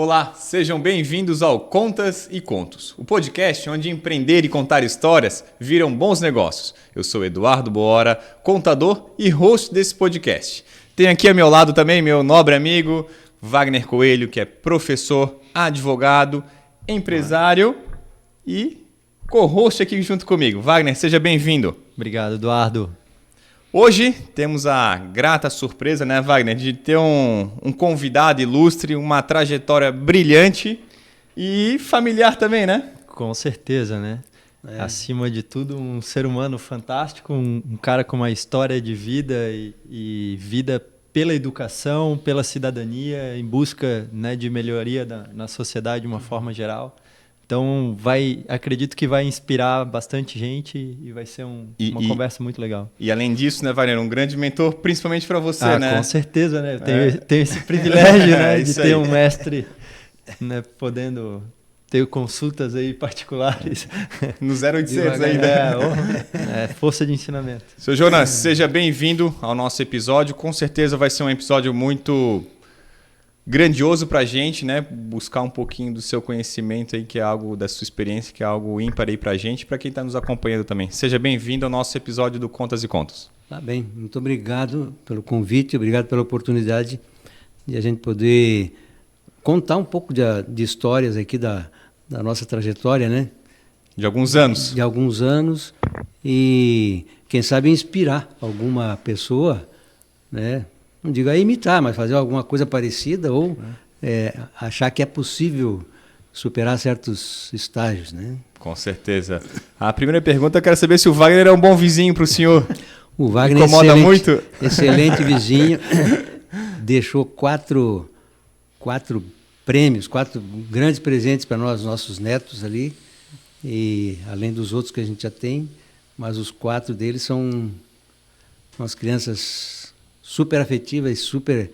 Olá, sejam bem-vindos ao Contas e Contos, o podcast onde empreender e contar histórias viram bons negócios. Eu sou Eduardo Boora, contador e host desse podcast. Tenho aqui ao meu lado também meu nobre amigo Wagner Coelho, que é professor, advogado, empresário e co-host aqui junto comigo. Wagner, seja bem-vindo. Obrigado, Eduardo. Hoje temos a grata surpresa, né, Wagner, de ter um convidado ilustre, uma trajetória brilhante e familiar também, né? Com certeza, né? Acima de tudo, um ser humano fantástico, um cara com uma história de vida e vida pela educação, pela cidadania, em busca, né, de melhoria na sociedade de uma forma geral. Então, acredito que vai inspirar bastante gente e vai ser uma conversa muito legal. E além disso, né, Wagner, um grande mentor, principalmente para você, né? Com certeza, né? Eu tenho esse privilégio, né, de ter um mestre, né, podendo ter consultas aí particulares. No 0800 ainda. Força de ensinamento. Seu Jonas, seja bem-vindo ao nosso episódio. Com certeza vai ser um episódio muito grandioso para a gente, né? Buscar um pouquinho do seu conhecimento aí, que é algo da sua experiência, que é algo ímpar aí para a gente, para quem está nos acompanhando também. Seja bem-vindo ao nosso episódio do Contas e Contos. Tá bem, muito obrigado pelo convite, obrigado pela oportunidade de a gente poder contar um pouco de histórias aqui da nossa trajetória, né? De alguns anos. De alguns anos e, quem sabe, inspirar alguma pessoa, né? Não digo a imitar, mas fazer alguma coisa parecida ou achar que é possível superar certos estágios, né? Com certeza. A primeira pergunta, eu quero saber se o Wagner é um bom vizinho para o senhor. O Wagner incomoda muito? Excelente vizinho. Deixou quatro prêmios, 4 grandes presentes para nós, nossos netos ali, e além dos outros que a gente já tem, mas os 4 deles são umas crianças super afetivas, super,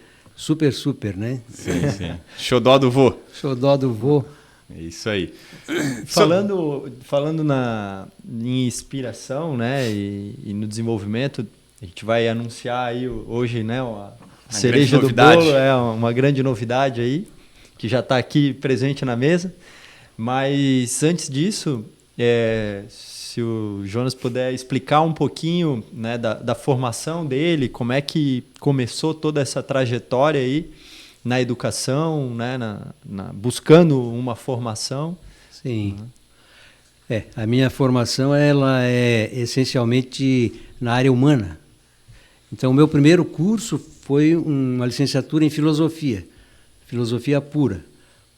né? Sim. Xodó do vô. Xodó do vô. É isso aí. Falando em inspiração, né, e no desenvolvimento, a gente vai anunciar aí hoje, né, a cereja do bolo, uma grande novidade aí, que já está aqui presente na mesa. Mas antes disso, se o Jonas puder explicar um pouquinho, né, da formação dele, como é que começou toda essa trajetória aí na educação, né, buscando uma formação. Sim. A minha formação ela é essencialmente na área humana. Então, o meu primeiro curso foi uma licenciatura em filosofia pura.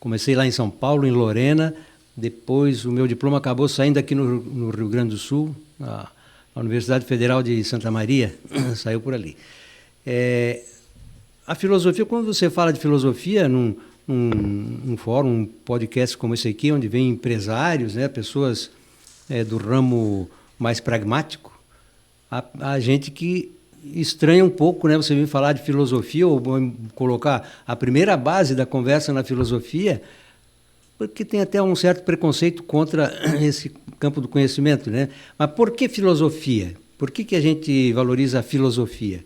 Comecei lá em São Paulo, em Lorena. Depois o meu diploma acabou saindo aqui no Rio Grande do Sul, a Universidade Federal de Santa Maria, saiu por ali. A filosofia, quando você fala de filosofia num fórum, um podcast como esse aqui, onde vem empresários, né, pessoas do ramo mais pragmático, a gente que estranha um pouco, né, você vem falar de filosofia ou colocar a primeira base da conversa na filosofia, porque tem até um certo preconceito contra esse campo do conhecimento, né? Mas por que filosofia? Por que a gente valoriza a filosofia?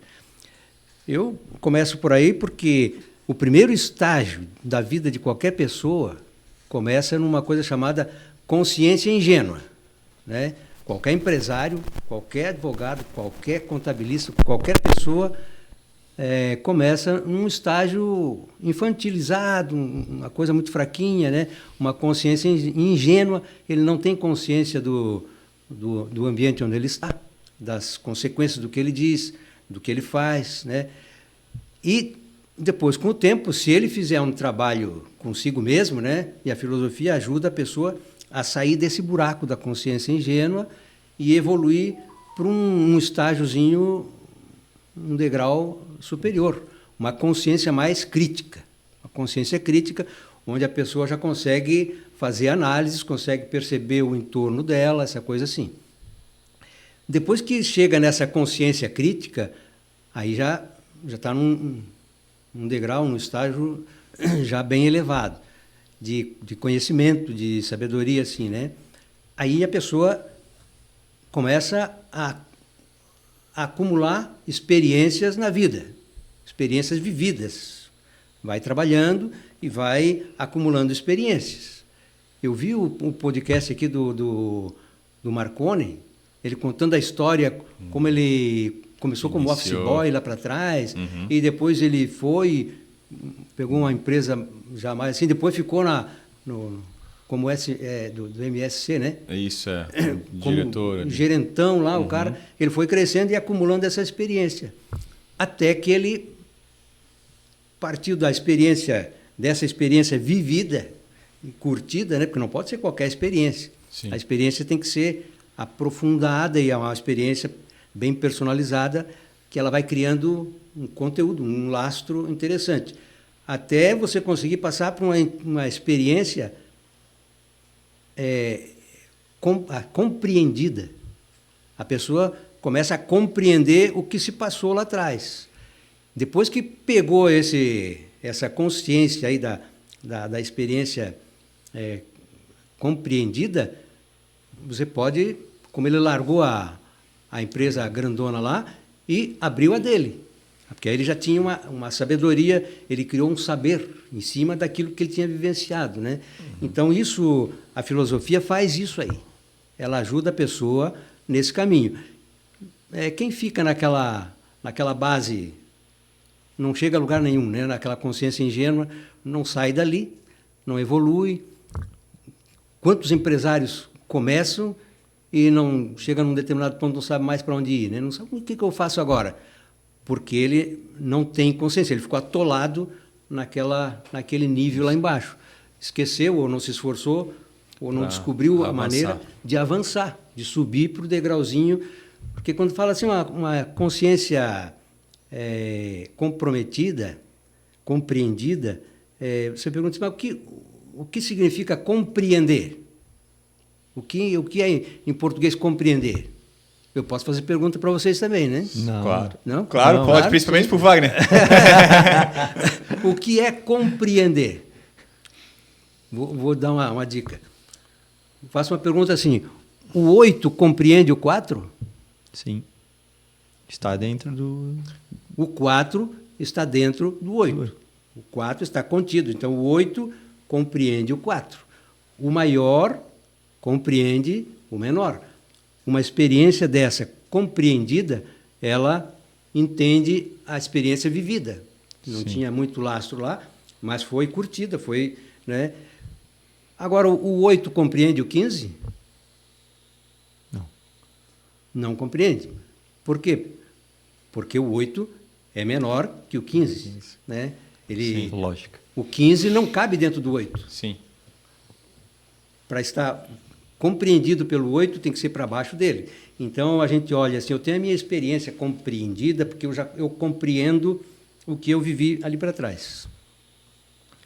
Eu começo por aí porque o primeiro estágio da vida de qualquer pessoa começa numa coisa chamada consciência ingênua, né? Qualquer empresário, qualquer advogado, qualquer contabilista, qualquer pessoa começa num estágio infantilizado, uma coisa muito fraquinha, né? Uma consciência ingênua. Ele não tem consciência do ambiente onde ele está, das consequências do que ele diz, do que ele faz, né? E depois, com o tempo, se ele fizer um trabalho consigo mesmo, né? E a filosofia ajuda a pessoa a sair desse buraco da consciência ingênua e evoluir para um estágiozinho, um degrau superior, uma consciência mais crítica. Uma consciência crítica onde a pessoa já consegue fazer análises, consegue perceber o entorno dela, essa coisa assim. Depois que chega nessa consciência crítica, aí já está num degrau, num estágio já bem elevado, de conhecimento, de sabedoria, assim, né? Aí a pessoa começa a acumular experiências na vida, experiências vividas, vai trabalhando e vai acumulando experiências. Eu vi o podcast aqui do Marconi, ele contando a história, como ele começou como office boy lá para trás, e depois ele pegou uma empresa já mais assim, depois ficou como do MSC, né? Isso, Como diretor. gerentão lá, o cara, ele foi crescendo e acumulando essa experiência. Até que ele partiu dessa experiência vivida e curtida, né? Porque não pode ser qualquer experiência. Sim. A experiência tem que ser aprofundada e é uma experiência bem personalizada que ela vai criando um conteúdo, um lastro interessante. Até você conseguir passar por uma experiência compreendida. A pessoa começa a compreender o que se passou lá atrás. Depois que pegou essa consciência aí da experiência compreendida, você pode, como ele largou a empresa grandona lá e abriu a dele. Porque aí ele já tinha uma sabedoria, ele criou um saber em cima daquilo que ele tinha vivenciado, né? Então, a filosofia faz isso aí. Ela ajuda a pessoa nesse caminho. Quem fica naquela base, não chega a lugar nenhum, né? Naquela consciência ingênua, não sai dali, não evolui. Quantos empresários começam e não chega num determinado ponto, não sabe mais para onde ir, né? Não sabe o que eu faço agora. Porque ele não tem consciência, ele ficou atolado naquele nível lá embaixo. Esqueceu, ou não se esforçou, ou não descobriu a maneira de avançar, de subir para o degrauzinho. Porque quando fala assim, uma consciência comprometida, compreendida, você pergunta assim, mas o que significa compreender? O que é, em português, compreender? Eu posso fazer pergunta para vocês também, né? Não. Claro. Não? Claro, Não, pode, claro, principalmente sim. para o Wagner. O que é compreender? Vou dar uma dica. Faço uma pergunta assim, o 8 compreende o 4? Sim. Está dentro do... O 4 está dentro do 8. O 4 está contido, então o 8 compreende o 4. O maior compreende o menor. Uma experiência dessa compreendida, ela entende a experiência vivida. Não tinha muito lastro lá, mas foi curtida, foi, né? Agora, o 8 compreende o 15? Não. Não compreende. Por quê? Porque o 8 é menor que o 15. Né? Sim, lógica. O 15 não cabe dentro do 8. Sim. Para estar compreendido pelo 8, tem que ser para baixo dele. Então, a gente olha assim, eu tenho a minha experiência compreendida, porque eu compreendo o que eu vivi ali para trás.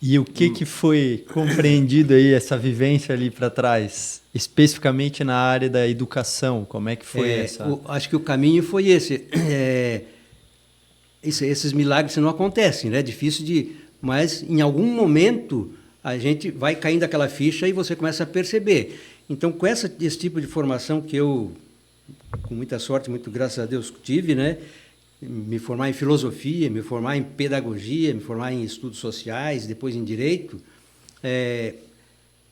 E o que foi compreendido aí, essa vivência ali para trás, especificamente na área da educação? Como é que foi essa? Acho que o caminho foi esse. Esses milagres não acontecem, né? É difícil mas em algum momento a gente vai caindo aquela ficha e você começa a perceber. Então, com esse tipo de formação que eu, com muita sorte, muito graças a Deus, tive, né? Me formar em filosofia, me formar em pedagogia, me formar em estudos sociais, depois em direito,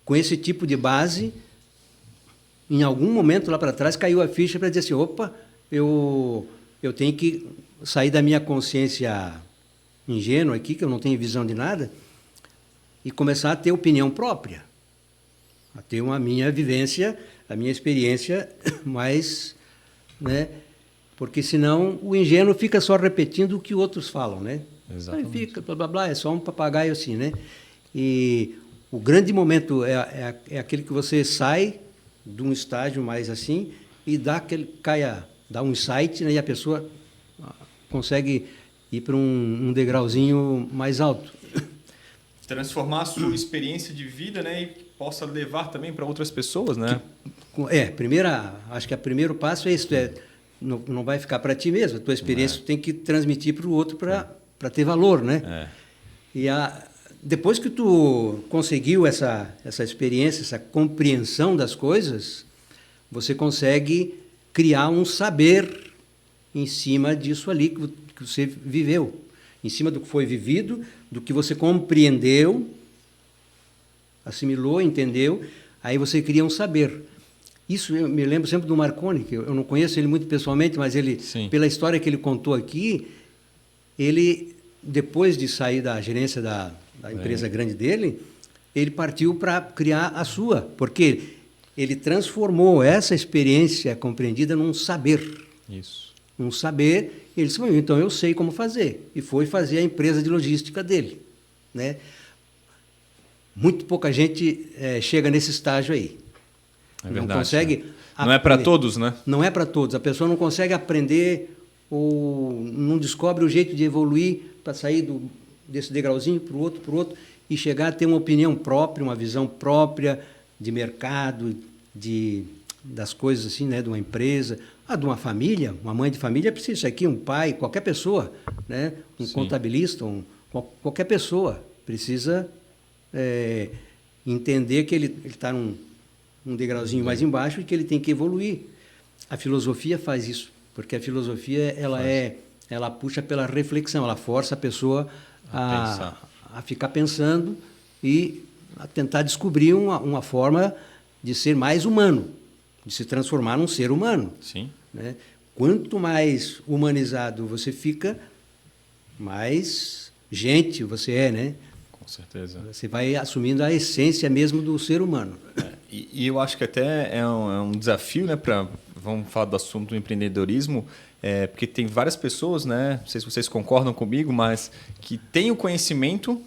com esse tipo de base, em algum momento lá para trás caiu a ficha para dizer assim, opa, eu tenho que sair da minha consciência ingênua aqui, que eu não tenho visão de nada, e começar a ter opinião própria, a ter a minha vivência, a minha experiência mais, né? Porque senão o ingênuo fica só repetindo o que outros falam, né? Exatamente. Aí fica, blá, blá, blá, é só um papagaio assim, né? E o grande momento é aquele que você sai de um estágio mais assim e dá um insight, né? E a pessoa consegue ir para um degrauzinho mais alto. Transformar a sua experiência de vida, né? E que possa levar também para outras pessoas, né? Acho que o primeiro passo é isso, não vai ficar para ti mesmo, a tua experiência tem que transmitir para o outro para ter valor, né? E depois que tu conseguiu essa experiência, essa compreensão das coisas, você consegue criar um saber em cima disso ali que você viveu. em cima do que foi vivido, do que você compreendeu, assimilou, entendeu, aí você cria um saber. Isso eu me lembro sempre do Marconi, que eu não conheço ele muito pessoalmente, mas ele, Sim. pela história que ele contou aqui, ele, depois de sair da gerência da empresa grande dele, ele partiu para criar a sua, porque ele transformou essa experiência compreendida num saber. Isso. Um saber, ele disse, então eu sei como fazer. E foi fazer a empresa de logística dele. Né? Muito pouca gente chega nesse estágio aí. É não verdade. consegue. Não é para todos, né? Não é para todos. A pessoa não consegue aprender ou não descobre o jeito de evoluir para sair desse degrauzinho para o outro, e chegar a ter uma opinião própria, uma visão própria de mercado, das coisas assim, né, de uma empresa, de uma família, uma mãe de família precisa isso aqui, um pai, qualquer pessoa, né, um Sim. contabilista, qualquer pessoa precisa entender que ele está um degrauzinho mais embaixo e que ele tem que evoluir. A filosofia faz isso, porque a filosofia ela puxa pela reflexão, ela força a pessoa a ficar pensando e a tentar descobrir uma forma de ser mais humano, de se transformar num ser humano. Sim. Né? Quanto mais humanizado você fica, mais gente você é, né? Com certeza. Você vai assumindo a essência mesmo do ser humano. E eu acho que até é um desafio, né, vamos falar do assunto do empreendedorismo, porque tem várias pessoas, né, não sei se vocês concordam comigo, mas que têm o conhecimento,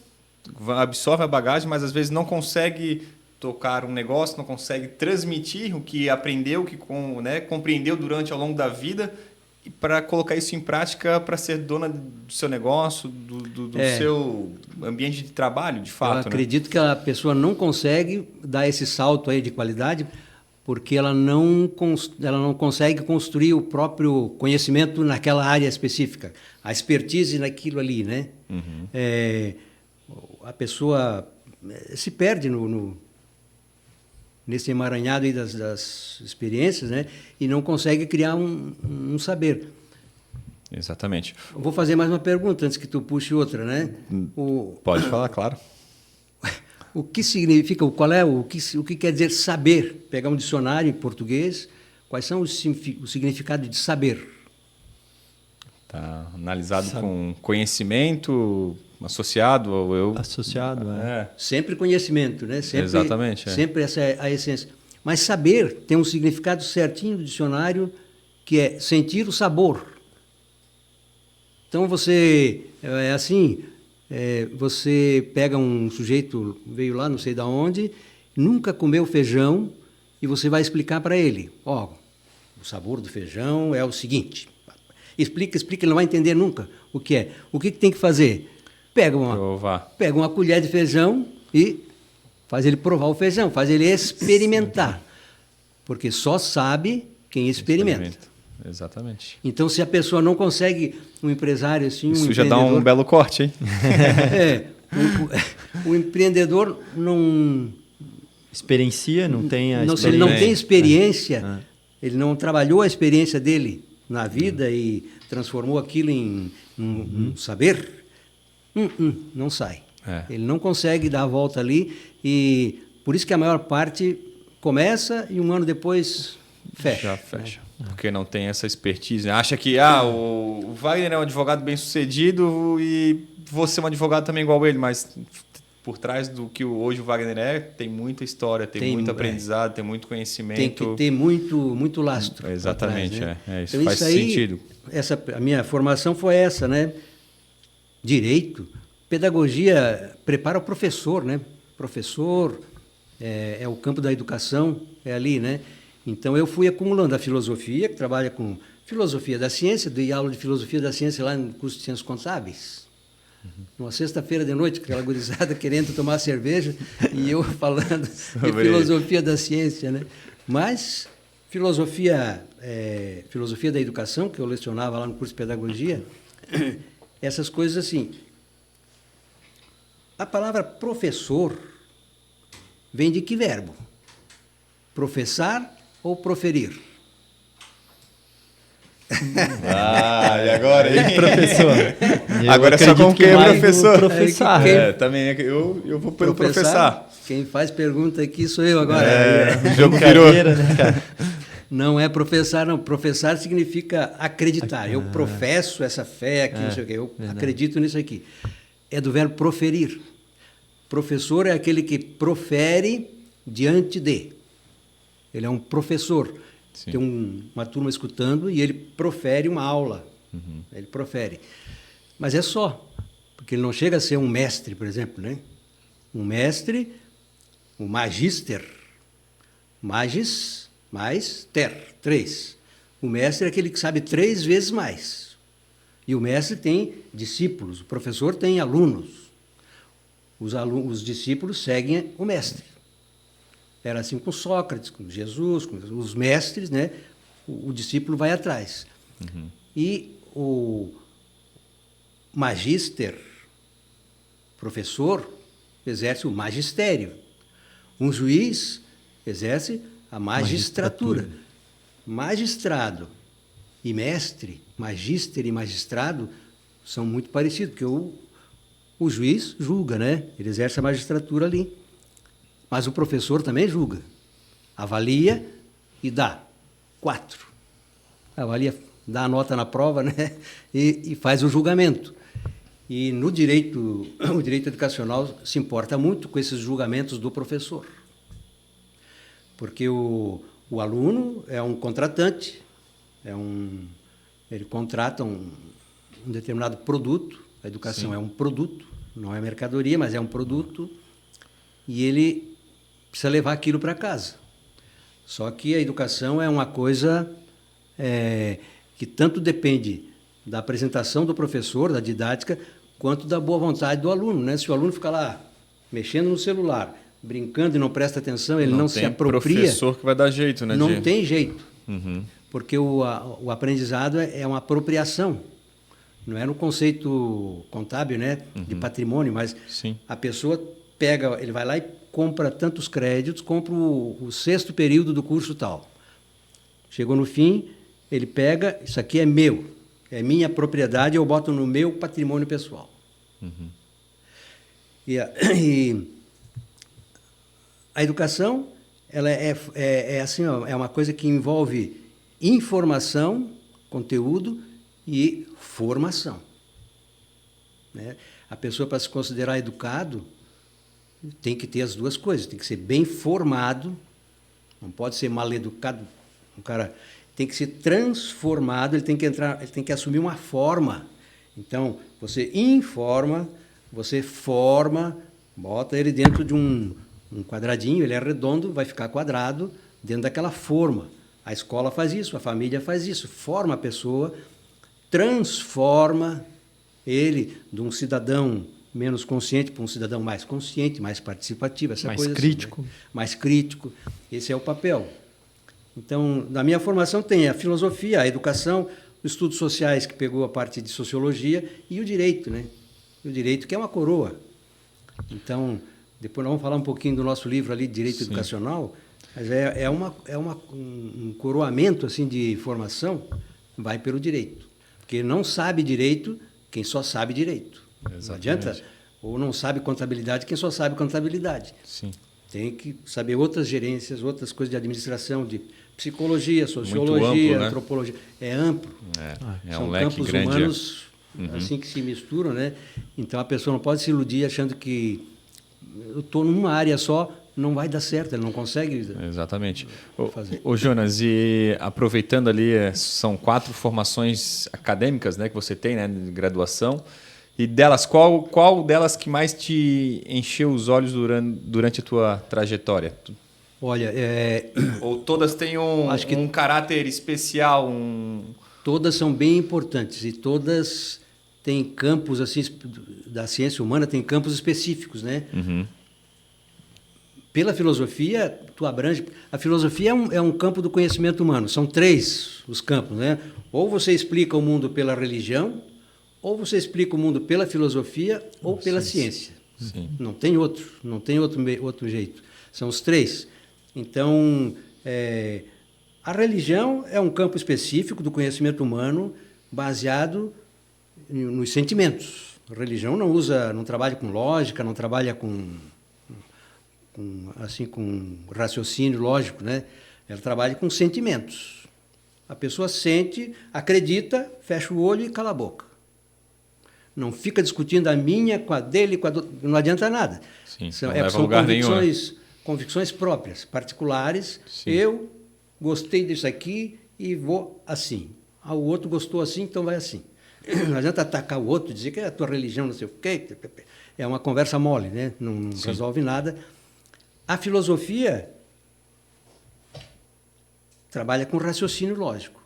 absorve a bagagem, mas às vezes não consegue tocar um negócio, não consegue transmitir o que aprendeu, compreendeu durante ao longo da vida, para colocar isso em prática para ser dona do seu negócio, do seu ambiente de trabalho, de fato. Eu acredito que a pessoa não consegue dar esse salto aí de qualidade porque ela não consegue construir o próprio conhecimento naquela área específica, a expertise naquilo ali, né? Uhum. A pessoa se perde nesse emaranhado aí das experiências, né? E não consegue criar um saber. Exatamente. Eu vou fazer mais uma pergunta antes que tu puxe outra, né? Pode falar, claro. O que significa, o que quer dizer saber? Pegar um dicionário em português, quais são o significado de saber? Tá analisado com conhecimento associado ao eu. Associado, Sempre conhecimento, né? Sempre, exatamente. Sempre essa é a essência. Mas saber tem um significado certinho do dicionário, que é sentir o sabor. Então você você pega um sujeito, veio lá não sei de onde, nunca comeu feijão, e você vai explicar para ele, o sabor do feijão é o seguinte, explica, ele não vai entender nunca o que é. O que tem que fazer? Pega uma colher de feijão e faz ele provar o feijão, faz ele experimentar, porque só sabe quem experimenta. Exatamente. Então, se a pessoa não consegue, um empresário assim, isso já dá um belo corte, hein? O empreendedor não experiencia, não tem a experiência. Se ele não tem experiência, ele não trabalhou a experiência dele na vida e transformou aquilo em um saber, não sai. Ele não consegue dar a volta ali, e por isso que a maior parte começa e um ano depois fecha. Já fecha. Porque não tem essa expertise. Acha que o Wagner é um advogado bem-sucedido e você é um advogado também igual a ele, mas por trás do que hoje o Wagner tem muita história, tem muito aprendizado, tem muito conhecimento. Tem que ter muito lastro. Exatamente, trás, né? Isso então, faz sentido. A minha formação foi essa, né? Direito, pedagogia prepara o professor, né? Professor é o campo da educação, é ali, né? Então, eu fui acumulando a filosofia, que trabalha com filosofia da ciência, dei aula de filosofia da ciência lá no curso de Ciências Contábeis. Numa sexta-feira de noite, aquela gurizada querendo tomar cerveja e eu falando de filosofia da ciência, né? Mas filosofia da educação, que eu lecionava lá no curso de pedagogia, essas coisas assim. A palavra professor vem de que verbo? Professar ou proferir? E agora, hein? Professor. Agora só com quem, professor? Professor. Também eu vou pelo professor. Quem faz pergunta aqui sou eu agora. O jogo virou. Né, cara? Não é professar, não. Professar significa acreditar. Eu professo essa fé aqui, não sei o quê. Eu acredito nisso aqui. É do verbo proferir. Professor é aquele que profere diante de. Ele é um professor. Sim. Tem uma turma escutando e ele profere uma aula. Ele profere. Mas é só. Porque ele não chega a ser um mestre, por exemplo, né? Um mestre, um magister. Magis, mais, ter, 3. O mestre é aquele que sabe 3 vezes mais. E o mestre tem discípulos, o professor tem alunos. Os discípulos seguem o mestre. Era assim com Sócrates, com Jesus, com os mestres, né? O discípulo vai atrás. E o magister, professor, exerce o magistério. Um juiz exerce a magistratura. Magistrado e mestre, magíster e magistrado, são muito parecidos, porque o juiz julga, né? Ele exerce a magistratura ali. Mas o professor também julga. Avalia e dá 4. Avalia, dá a nota na prova, né? E faz o julgamento. E no direito, o direito educacional se importa muito com esses julgamentos do professor. Porque o aluno é um contratante, ele contrata um determinado produto, a educação é um produto, não é mercadoria, mas é um produto, e ele precisa levar aquilo para casa. Só que a educação é uma coisa que tanto depende da apresentação do professor, da didática, quanto da boa vontade do aluno, né? Se o aluno fica lá mexendo no celular, brincando e não presta atenção, ele não se apropria. Tem professor que vai dar jeito, né? Não tem jeito, porque o aprendizado é uma apropriação. Não é no conceito contábil, né, de patrimônio, mas a pessoa pega, ele vai lá e compra tantos créditos, compra o 6º período do curso tal. Chegou no fim, ele pega, isso aqui é meu, é minha propriedade, eu boto no meu patrimônio pessoal. E a educação, ela é assim, ó, é uma coisa que envolve informação, conteúdo e formação. Né? A pessoa, para se considerar educado, tem que ter as duas coisas. Tem que ser bem formado, não pode ser mal educado. O cara tem que ser transformado, ele tem que assumir uma forma. Então, você informa, você forma, bota ele dentro de um quadradinho, ele é redondo, vai ficar quadrado dentro daquela forma. A escola faz isso, a família faz isso, forma a pessoa, transforma ele de um cidadão menos consciente para um cidadão mais consciente, mais participativo, essa mais coisa crítico. Assim, né? Mais crítico. Esse é o papel. Então, na minha formação tem a filosofia, a educação, os estudos sociais, que pegou a parte de sociologia, e o direito, né? O direito, que é uma coroa. Então, depois nós vamos falar um pouquinho do nosso livro ali, Direito Educacional, mas um coroamento assim, de formação, vai pelo direito. Porque não sabe direito quem só sabe direito. Exatamente. Não adianta, ou não sabe contabilidade quem só sabe contabilidade. Sim. Tem que saber outras gerências, outras coisas de administração, de psicologia, sociologia, amplo, né? Antropologia. É amplo. São um leque campos grande, humanos assim que se misturam, né? Então a pessoa não pode se iludir achando que eu estou numa área só, não vai dar certo, ele não consegue. Exatamente. Fazer. Ô Jonas, e aproveitando ali, são 4 formações acadêmicas, né, que você tem, né, de graduação. E delas, qual delas que mais te encheu os olhos durante a tua trajetória? Olha, ou todas têm um caráter especial? Todas são bem importantes e todas têm campos assim da ciência humana, tem campos específicos, né? Pela filosofia, tu abrange. A filosofia é um campo do conhecimento humano. São 3 os campos, né? Ou você explica o mundo pela religião, ou você explica o mundo pela filosofia ou pela ciência. Sim. Não tem outro jeito. São os 3. Então, A religião é um campo específico do conhecimento humano baseado nos sentimentos. A religião não trabalha com lógica, não trabalha com raciocínio lógico, né? Ela trabalha com sentimentos. A pessoa sente, acredita, fecha o olho e cala a boca. Não fica discutindo a minha com a dele, não adianta nada. Sim, são não leva a lugar nenhum, né? Convicções próprias, particulares. Sim. Eu gostei disso aqui e vou assim. O outro gostou assim, então vai assim. Não adianta atacar o outro, dizer que é a tua religião, não sei o quê. É uma conversa mole, né? Não resolve nada. A filosofia trabalha com raciocínio lógico.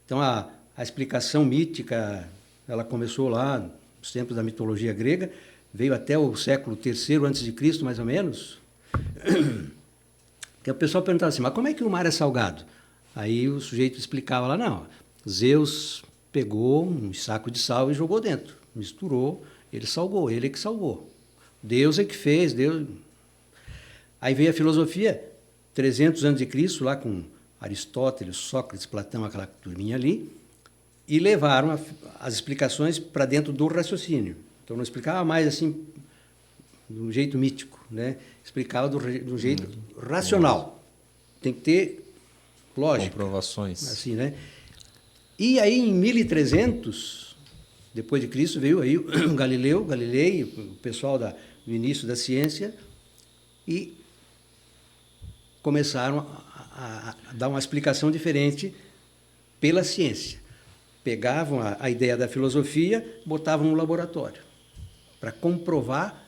Então, a explicação mítica, ela começou lá nos tempos da mitologia grega, veio até o século III a.C., mais ou menos, que o pessoal perguntava assim, mas como é que o mar é salgado? Aí o sujeito explicava lá, não, Zeus pegou um saco de sal e jogou dentro, misturou, ele salgou, ele é que salgou. Deus é que fez, Deus... Aí veio a filosofia, 300 anos de Cristo, lá com Aristóteles, Sócrates, Platão, aquela turminha ali, e levaram as explicações para dentro do raciocínio. Então não explicava mais assim, do jeito mítico, né? Explicava do jeito racional. Tem que ter lógica. Comprovações. Assim, né? E aí em 1300, depois de Cristo, veio aí o Galilei, o pessoal do início da ciência, e começaram a dar uma explicação diferente pela ciência. Pegavam a ideia da filosofia, botavam no laboratório, para comprovar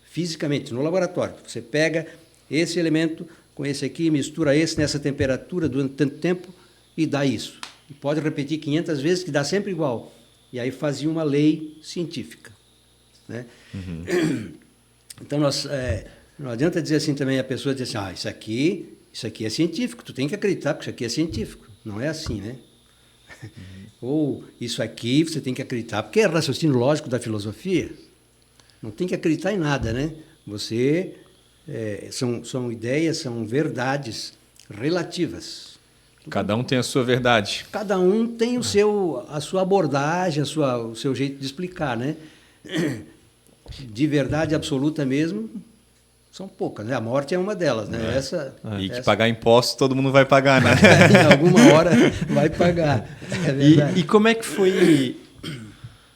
fisicamente, no laboratório. Você pega esse elemento com esse aqui, mistura esse nessa temperatura durante tanto tempo e dá isso. E pode repetir 500 vezes que dá sempre igual. E aí fazia uma lei científica, né? Uhum. Então, não adianta dizer assim também, a pessoa dizer assim, isso aqui é científico, tu tem que acreditar porque isso aqui é científico. Não é assim, né? Uhum. Ou isso aqui você tem que acreditar, porque é raciocínio lógico da filosofia. Não tem que acreditar em nada, né? São ideias, são verdades relativas. Cada um tem a sua verdade. Cada um tem a sua abordagem, o seu jeito de explicar, né? De verdade absoluta mesmo, são poucas, né? A morte é uma delas, né? Que pagar impostos todo mundo vai pagar, né? Em alguma hora vai pagar. É verdade. E como é que foi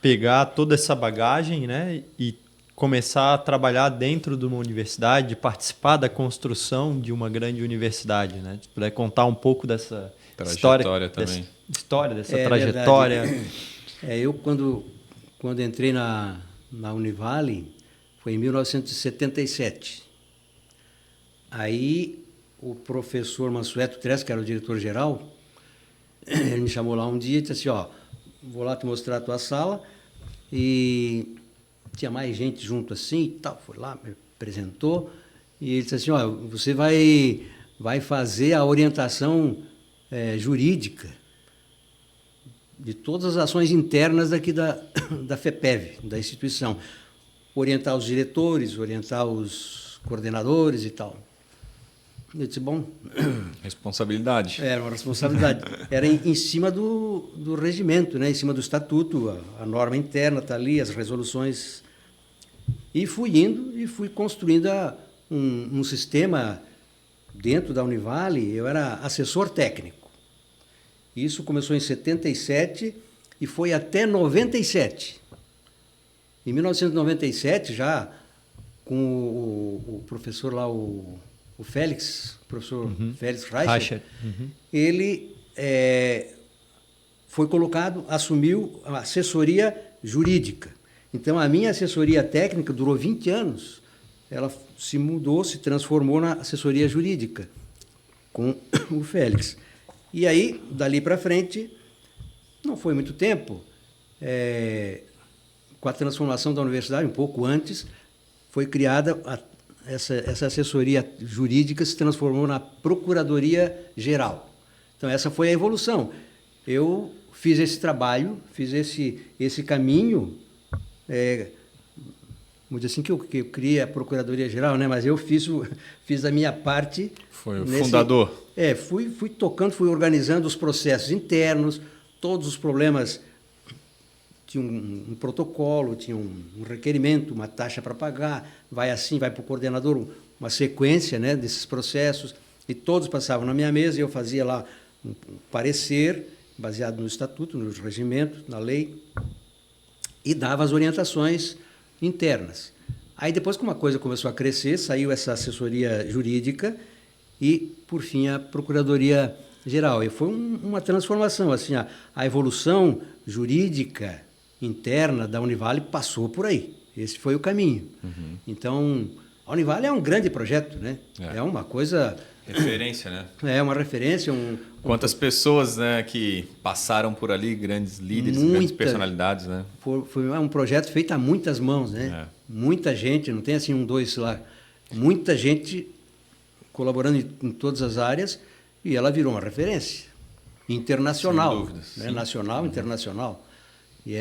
pegar toda essa bagagem, né? E começar a trabalhar dentro de uma universidade, participar da construção de uma grande universidade, né? Se puder contar um pouco dessa trajetória também. Dessa trajetória. Eu, quando entrei na Univale, foi em 1977. Aí, o professor Mansueto Tres, que era o diretor-geral, ele me chamou lá um dia e disse assim, vou lá te mostrar a tua sala, e tinha mais gente junto assim e tal, foi lá, me apresentou, e ele disse assim, você vai fazer a orientação jurídica de todas as ações internas daqui da FEPEV, da instituição. Orientar os diretores, orientar os coordenadores e tal. Eu disse, bom... Responsabilidade. Era uma responsabilidade. Era em cima do regimento, né? Em cima do estatuto, a norma interna está ali, as resoluções. E fui indo e fui construindo um sistema dentro da Univale. Eu era assessor técnico. Isso começou em 77 e foi até 97. Em 1997, já com o professor lá, o Félix, o professor Félix Reicher, ele foi colocado, assumiu a assessoria jurídica. Então, a minha assessoria técnica durou 20 anos. Ela se mudou, se transformou na assessoria jurídica com o Félix. E aí, dali para frente, não foi muito tempo, com a transformação da universidade, um pouco antes, foi criada essa assessoria jurídica, se transformou na Procuradoria Geral. Então, essa foi a evolução. Eu fiz esse trabalho, fiz esse caminho vamos dizer assim, que eu criei a Procuradoria-Geral, né? Mas eu fiz a minha parte. Foi o fundador. Fui tocando, fui organizando os processos internos, todos os problemas. Tinha um protocolo, tinha um requerimento, uma taxa para pagar, vai assim, vai para o coordenador, uma sequência, né, desses processos, e todos passavam na minha mesa e eu fazia lá um parecer, baseado no estatuto, no regimento, na lei, e dava as orientações internas. Aí depois que uma coisa começou a crescer, saiu essa assessoria jurídica e, por fim, a Procuradoria-Geral. E foi uma transformação, assim, a evolução jurídica interna da Univale passou por aí. Esse foi o caminho. Uhum. Então, a Univale é um grande projeto, né? É uma coisa... Referência, né? É uma referência. Quantas pessoas, né, que passaram por ali, grandes líderes, grandes personalidades, né? Foi um projeto feito a muitas mãos, né? Muita gente, não tem assim um, dois lá. Muita gente colaborando em todas as áreas e ela virou uma referência internacional. Sem dúvidas. Né? Nacional, internacional. E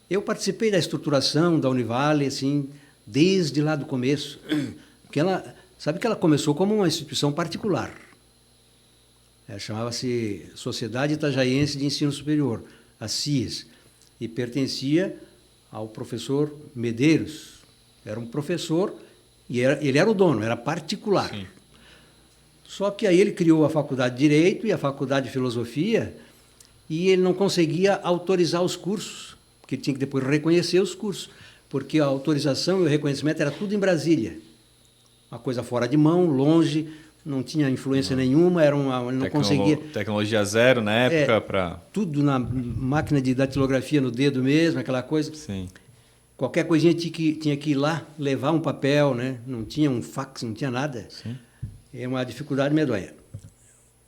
eu participei da estruturação da Univale, assim, desde lá do começo. Porque sabe que ela começou como uma instituição particular. Chamava-se Sociedade Itajaiense de Ensino Superior, a CIES, e pertencia ao professor Medeiros. Era um professor e ele era o dono, era particular. Sim. Só que aí ele criou a Faculdade de Direito e a Faculdade de Filosofia, e ele não conseguia autorizar os cursos, porque ele tinha que depois reconhecer os cursos, porque a autorização e o reconhecimento era tudo em Brasília. Uma coisa fora de mão, longe, não tinha influência nenhuma, ele não conseguia... Tecnologia zero na época para... Tudo na máquina de datilografia no dedo mesmo, aquela coisa. Sim. Qualquer coisinha tinha que ir lá, levar um papel, né? Não tinha um fax, não tinha nada. Sim. É uma dificuldade medonha.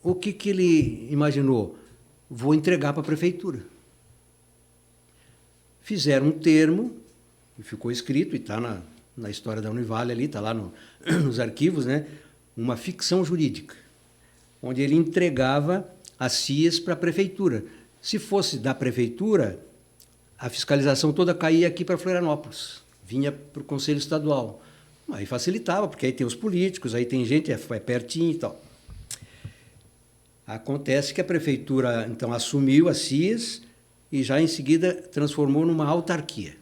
O que ele imaginou? Vou entregar para a prefeitura. Fizeram um termo, e ficou escrito, e está na história da Univale ali, está lá nos arquivos, né? Uma ficção jurídica, onde ele entregava as CIES para a prefeitura. Se fosse da prefeitura, a fiscalização toda caía aqui para Florianópolis, vinha para o Conselho Estadual. Aí facilitava, porque aí tem os políticos, aí tem gente, é pertinho e tal. Acontece que a prefeitura, então, assumiu a CIES e já em seguida transformou numa autarquia.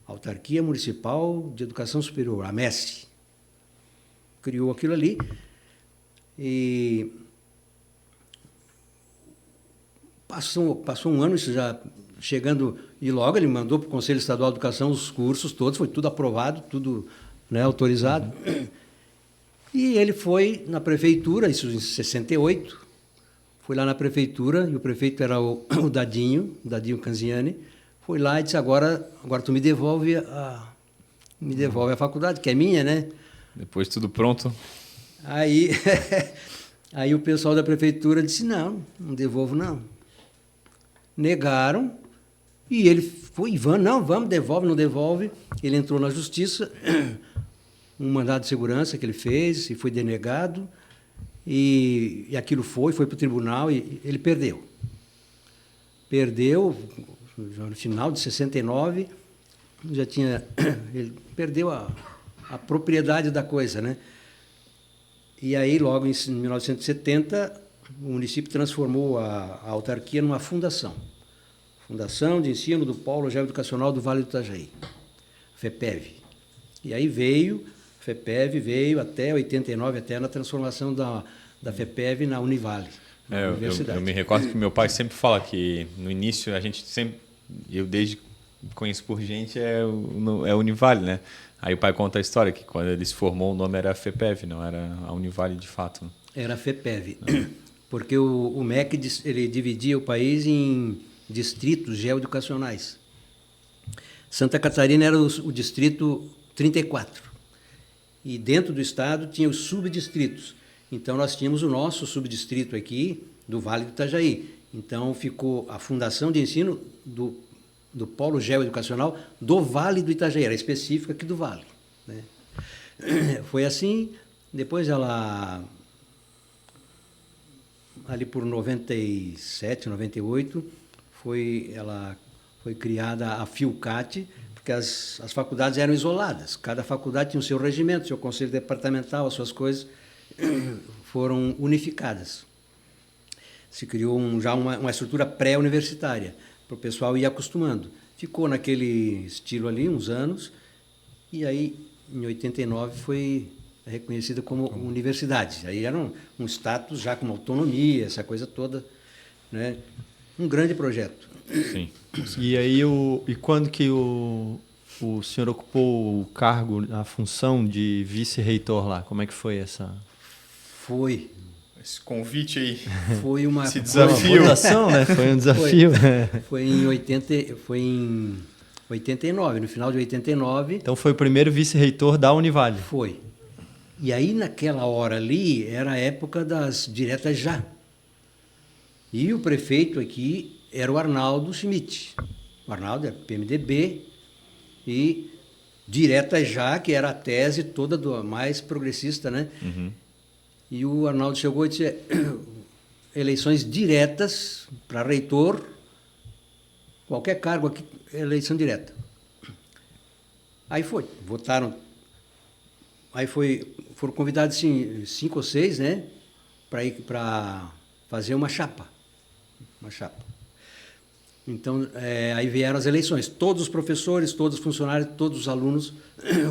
Autarquia Municipal de Educação Superior, a MESC. Criou aquilo ali e passou um ano, isso já chegando, e logo ele mandou para o Conselho Estadual de Educação os cursos todos, foi tudo aprovado, tudo, né, autorizado. E ele foi na prefeitura, isso em 68, foi lá na prefeitura, e o prefeito era o Dadinho Canziani, foi lá e disse, agora tu me devolve a faculdade, que é minha, né? Depois tudo pronto. Aí o pessoal da prefeitura disse, não devolvo não. Negaram, e ele foi, vamos, devolve, não devolve. Ele entrou na justiça, um mandado de segurança que ele fez, e foi denegado, e aquilo foi para o tribunal, e ele perdeu. Perdeu, no final de 69, ele perdeu a propriedade da coisa, né? E aí, logo em 1970, o município transformou a autarquia numa fundação. Fundação de Ensino do Polo Geoeducacional do Vale do Itajaí, FEPEV. E aí FEPEV veio até 89, até na transformação da FEPEV na Univale, na universidade. Eu me recordo que meu pai sempre fala que, no início, a gente sempre... Eu, desde que conheço por gente, é Univale, né? Aí o pai conta a história, que quando ele se formou, o nome era FEPEV, não era a Univale de fato. Né? Era FEPEV, porque o MEC ele dividia o país em distritos geoeducacionais. Santa Catarina era o distrito 34. E dentro do estado tinha os subdistritos. Então nós tínhamos o nosso subdistrito aqui, do Vale do Itajaí. Então ficou a Fundação de Ensino do Polo Geoeducacional do Vale do Itajaí, era específica aqui do Vale. Né? Foi assim, depois ali por 97, 98, ela foi criada a FIUCAT, porque as faculdades eram isoladas. Cada faculdade tinha o seu regimento, o seu conselho departamental, as suas coisas foram unificadas. Se criou já uma estrutura pré-universitária, para o pessoal ir acostumando. Ficou naquele estilo ali uns anos, e aí, em 89, foi reconhecida como universidade. Aí era um status já com autonomia, essa coisa toda, né? Um grande projeto. Sim. E aí, e quando que o senhor ocupou o cargo, a função de vice-reitor lá? Como é que foi essa... Foi. Esse convite aí. Foi uma... Esse desafio. Uma votação, né? Foi um desafio. Foi em 89, no final de 89. Então foi o primeiro vice-reitor da Univale. Foi. E aí, naquela hora ali, era a época das diretas já. E o prefeito aqui era o Arnaldo Schmidt. O Arnaldo era PMDB e diretas já, que era a tese toda do mais progressista, né? Uhum. E o Arnaldo chegou e disse: eleições diretas para reitor, qualquer cargo aqui, eleição direta. Aí foi, votaram. Aí foram convidados assim, 5 ou 6, né, para fazer uma chapa. Então, aí vieram as eleições. Todos os professores, todos os funcionários, todos os alunos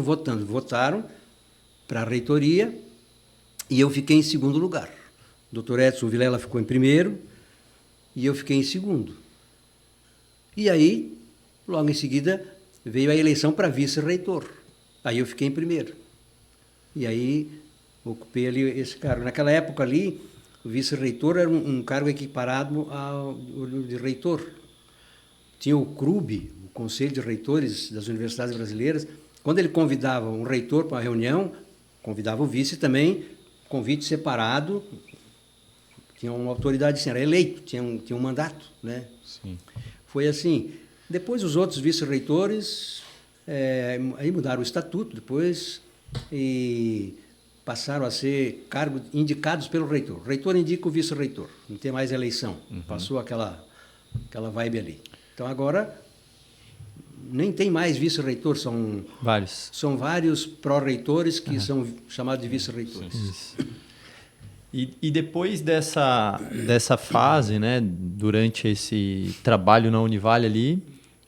votando. Votaram para a reitoria e eu fiquei em segundo lugar. O doutor Edson Vilela ficou em primeiro e eu fiquei em segundo. E aí, logo em seguida, veio a eleição para vice-reitor. Aí eu fiquei em primeiro. E aí, ocupei ali esse cargo. Naquela época ali, o vice-reitor era um cargo equiparado ao de reitor. Tinha o CRUB, o Conselho de Reitores das Universidades Brasileiras. Quando ele convidava um reitor para uma reunião, convidava o vice também, convite separado, tinha uma autoridade, assim, era eleito, tinha um mandato, né? Sim. Foi assim. Depois os outros vice-reitores aí mudaram o estatuto depois e passaram a ser cargos indicados pelo reitor. O reitor indica o vice-reitor, não tem mais eleição. Uhum. Passou aquela vibe ali. Então agora nem tem mais vice-reitor, são vários pró-reitores que são chamados de vice-reitores. E depois dessa fase, né, durante esse trabalho na Univale ali,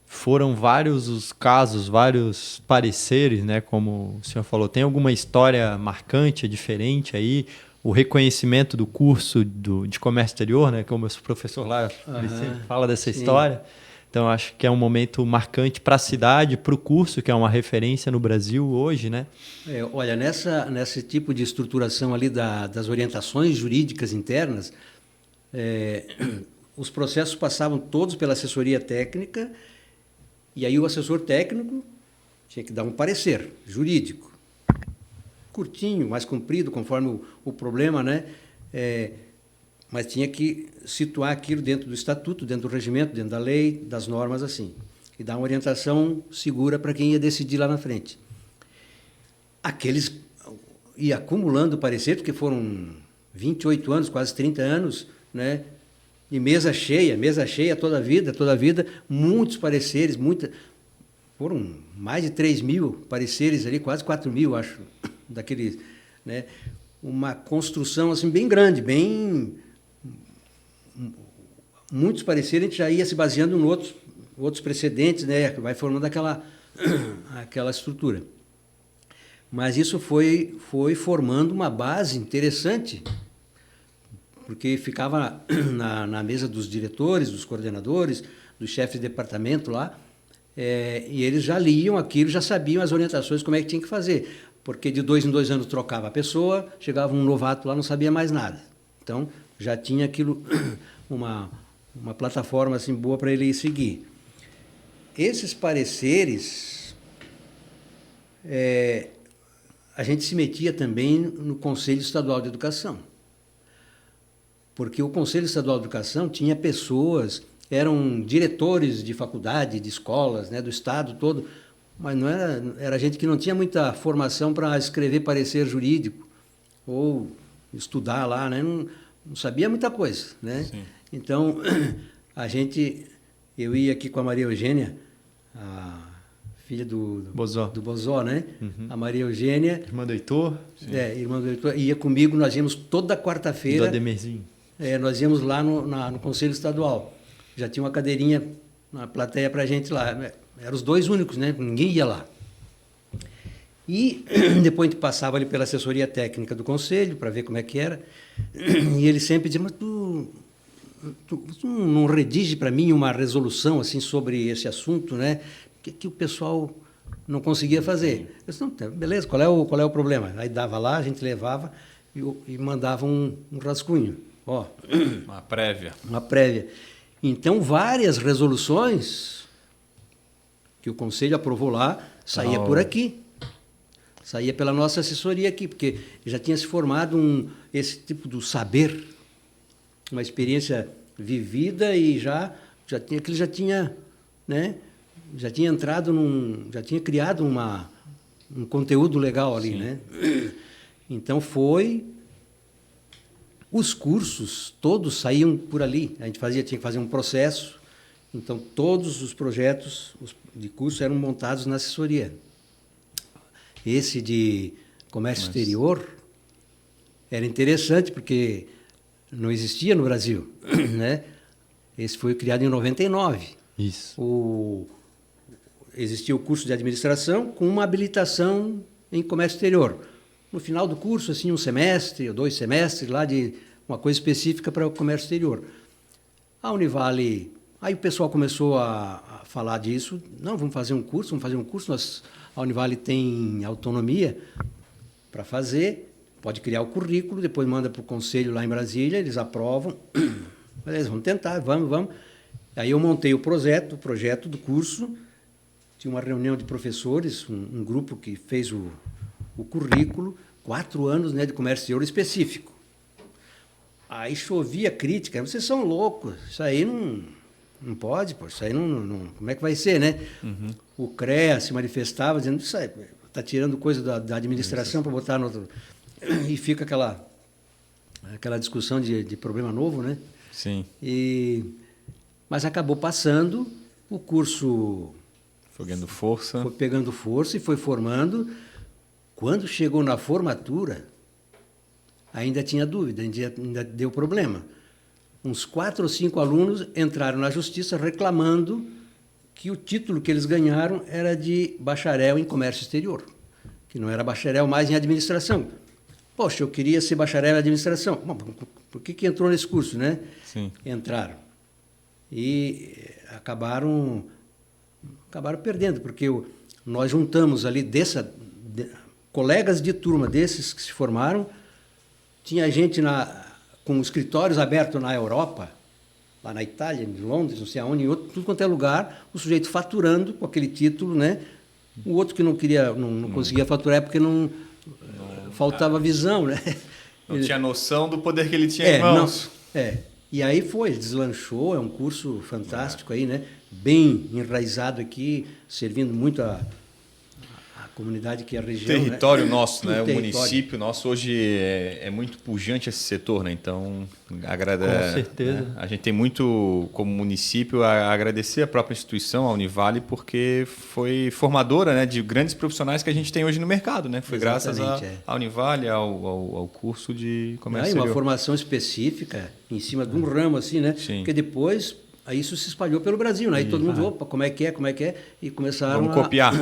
foram vários os casos, vários pareceres, né, como o senhor falou. Tem alguma história marcante, diferente aí? O reconhecimento do curso de comércio exterior, né, como o professor lá sempre fala dessa história. Então, acho que é um momento marcante para a cidade, para o curso, que é uma referência no Brasil hoje, né? Olha, nesse tipo de estruturação ali das orientações jurídicas internas, os processos passavam todos pela assessoria técnica, e aí o assessor técnico tinha que dar um parecer jurídico, curtinho, mais comprido, conforme o problema, né? Mas tinha que situar aquilo dentro do estatuto, dentro do regimento, dentro da lei, das normas, assim. E dar uma orientação segura para quem ia decidir lá na frente. Aqueles ia acumulando parecer, porque foram 28 anos, quase 30 anos, né? E mesa cheia toda a vida, muitos pareceres, foram mais de 3.000 pareceres ali, quase 4.000, acho, daqueles, né? Uma construção assim bem grande, muitos pareceres, a gente já ia se baseando em outros precedentes, né? Vai formando aquela estrutura. Mas isso foi formando uma base interessante, porque ficava na mesa dos diretores, dos coordenadores, dos chefes de departamento lá, e eles já liam aquilo, já sabiam as orientações, como é que tinha que fazer. Porque de 2 em 2 anos trocava a pessoa, chegava um novato lá, não sabia mais nada. Então, já tinha aquilo, uma plataforma assim boa para ele seguir. Esses pareceres, a gente se metia também no Conselho Estadual de Educação. Porque o Conselho Estadual de Educação tinha pessoas, eram diretores de faculdade, de escolas, né, do estado todo, mas não era gente que não tinha muita formação para escrever parecer jurídico ou estudar lá, né? Não sabia muita coisa, né? Sim. Então, eu ia aqui com a Maria Eugênia, a filha do Bozó. do Bozó, né? A Maria Eugênia. Irmã do Heitor. Irmã do Heitor. Ia comigo, nós íamos toda Do quarta-feira. Ademerzinho. Nós íamos lá no Conselho Estadual. Já tinha uma cadeirinha na plateia para a gente lá. Eram os dois únicos, né? Ninguém ia lá. E depois a gente passava ali pela assessoria técnica do Conselho para ver como é que era. E ele sempre dizia, mas tu não redige para mim uma resolução assim sobre esse assunto, né? Que o pessoal não conseguia fazer. Eu disse, não, beleza, qual é o problema? Aí dava lá, a gente levava e mandava um rascunho. Ó, Uma prévia. uma prévia. Então, várias resoluções que o Conselho aprovou lá, saía por aqui. Saía pela nossa assessoria aqui, porque já tinha se formado esse tipo de saber, uma experiência vivida e já tinha, né, já tinha entrado já tinha criado um conteúdo legal ali, né? Então os cursos todos saíam por ali. A gente tinha que fazer um processo. Então todos os projetos de curso eram montados na assessoria. Esse de comércio exterior era interessante porque não existia no Brasil, né? Esse foi criado em 99. Isso. Existia o curso de administração com uma habilitação em comércio exterior. No final do curso, assim, 1 semestre ou 2 semestres lá de uma coisa específica para o comércio exterior. A Univale, aí o pessoal começou a falar disso. Não, vamos fazer um curso. A Univale tem autonomia para fazer, pode criar o currículo, depois manda para o conselho lá em Brasília, eles aprovam. Beleza, vamos tentar, vamos. Aí eu montei o projeto do curso, tinha uma reunião de professores, um grupo que fez o currículo, 4 anos, né, de comércio exterior específico. Aí chovia crítica, vocês são loucos, isso aí não pode, pô, isso aí não como é que vai ser, né? O CREA se manifestava dizendo, isso aí está tirando coisa da administração para botar no outro. E fica aquela discussão de problema novo, né? Sim. Mas acabou passando, o curso Foi ganhando força. foi pegando força e foi formando. Quando chegou na formatura, ainda tinha dúvida, ainda deu problema. Uns 4 ou 5 alunos entraram na justiça reclamando que o título que eles ganharam era de bacharel em comércio exterior, que não era bacharel mais em administração. Poxa, eu queria ser bacharel em administração. Bom, por que entrou nesse curso, né? Sim. Entraram. E acabaram perdendo, porque nós juntamos ali colegas de turma desses que se formaram, tinha gente com escritórios abertos na Europa, lá na Itália, em Londres, não sei aonde, em tudo quanto é lugar, o sujeito faturando com aquele título, né? O outro que não conseguia faturar é porque faltava visão, né? Não tinha noção do poder que ele tinha em mãos. E aí deslanchou, é um curso fantástico aí, né? Bem enraizado aqui, servindo muito a comunidade que é a região. Território, né? nosso, né? O Território. município nosso hoje é muito pujante esse setor, né? Então, Com certeza. Né? A gente tem muito, como município, a agradecer a própria instituição, a Univale, porque foi formadora, né, de grandes profissionais que a gente tem hoje no mercado, né? Foi graças à Univale, ao curso de comércio exterior. Uma formação específica em cima de um ramo, assim, né? Sim. Porque depois isso se espalhou pelo Brasil, né? E todo mundo, opa, como é que é? E começaram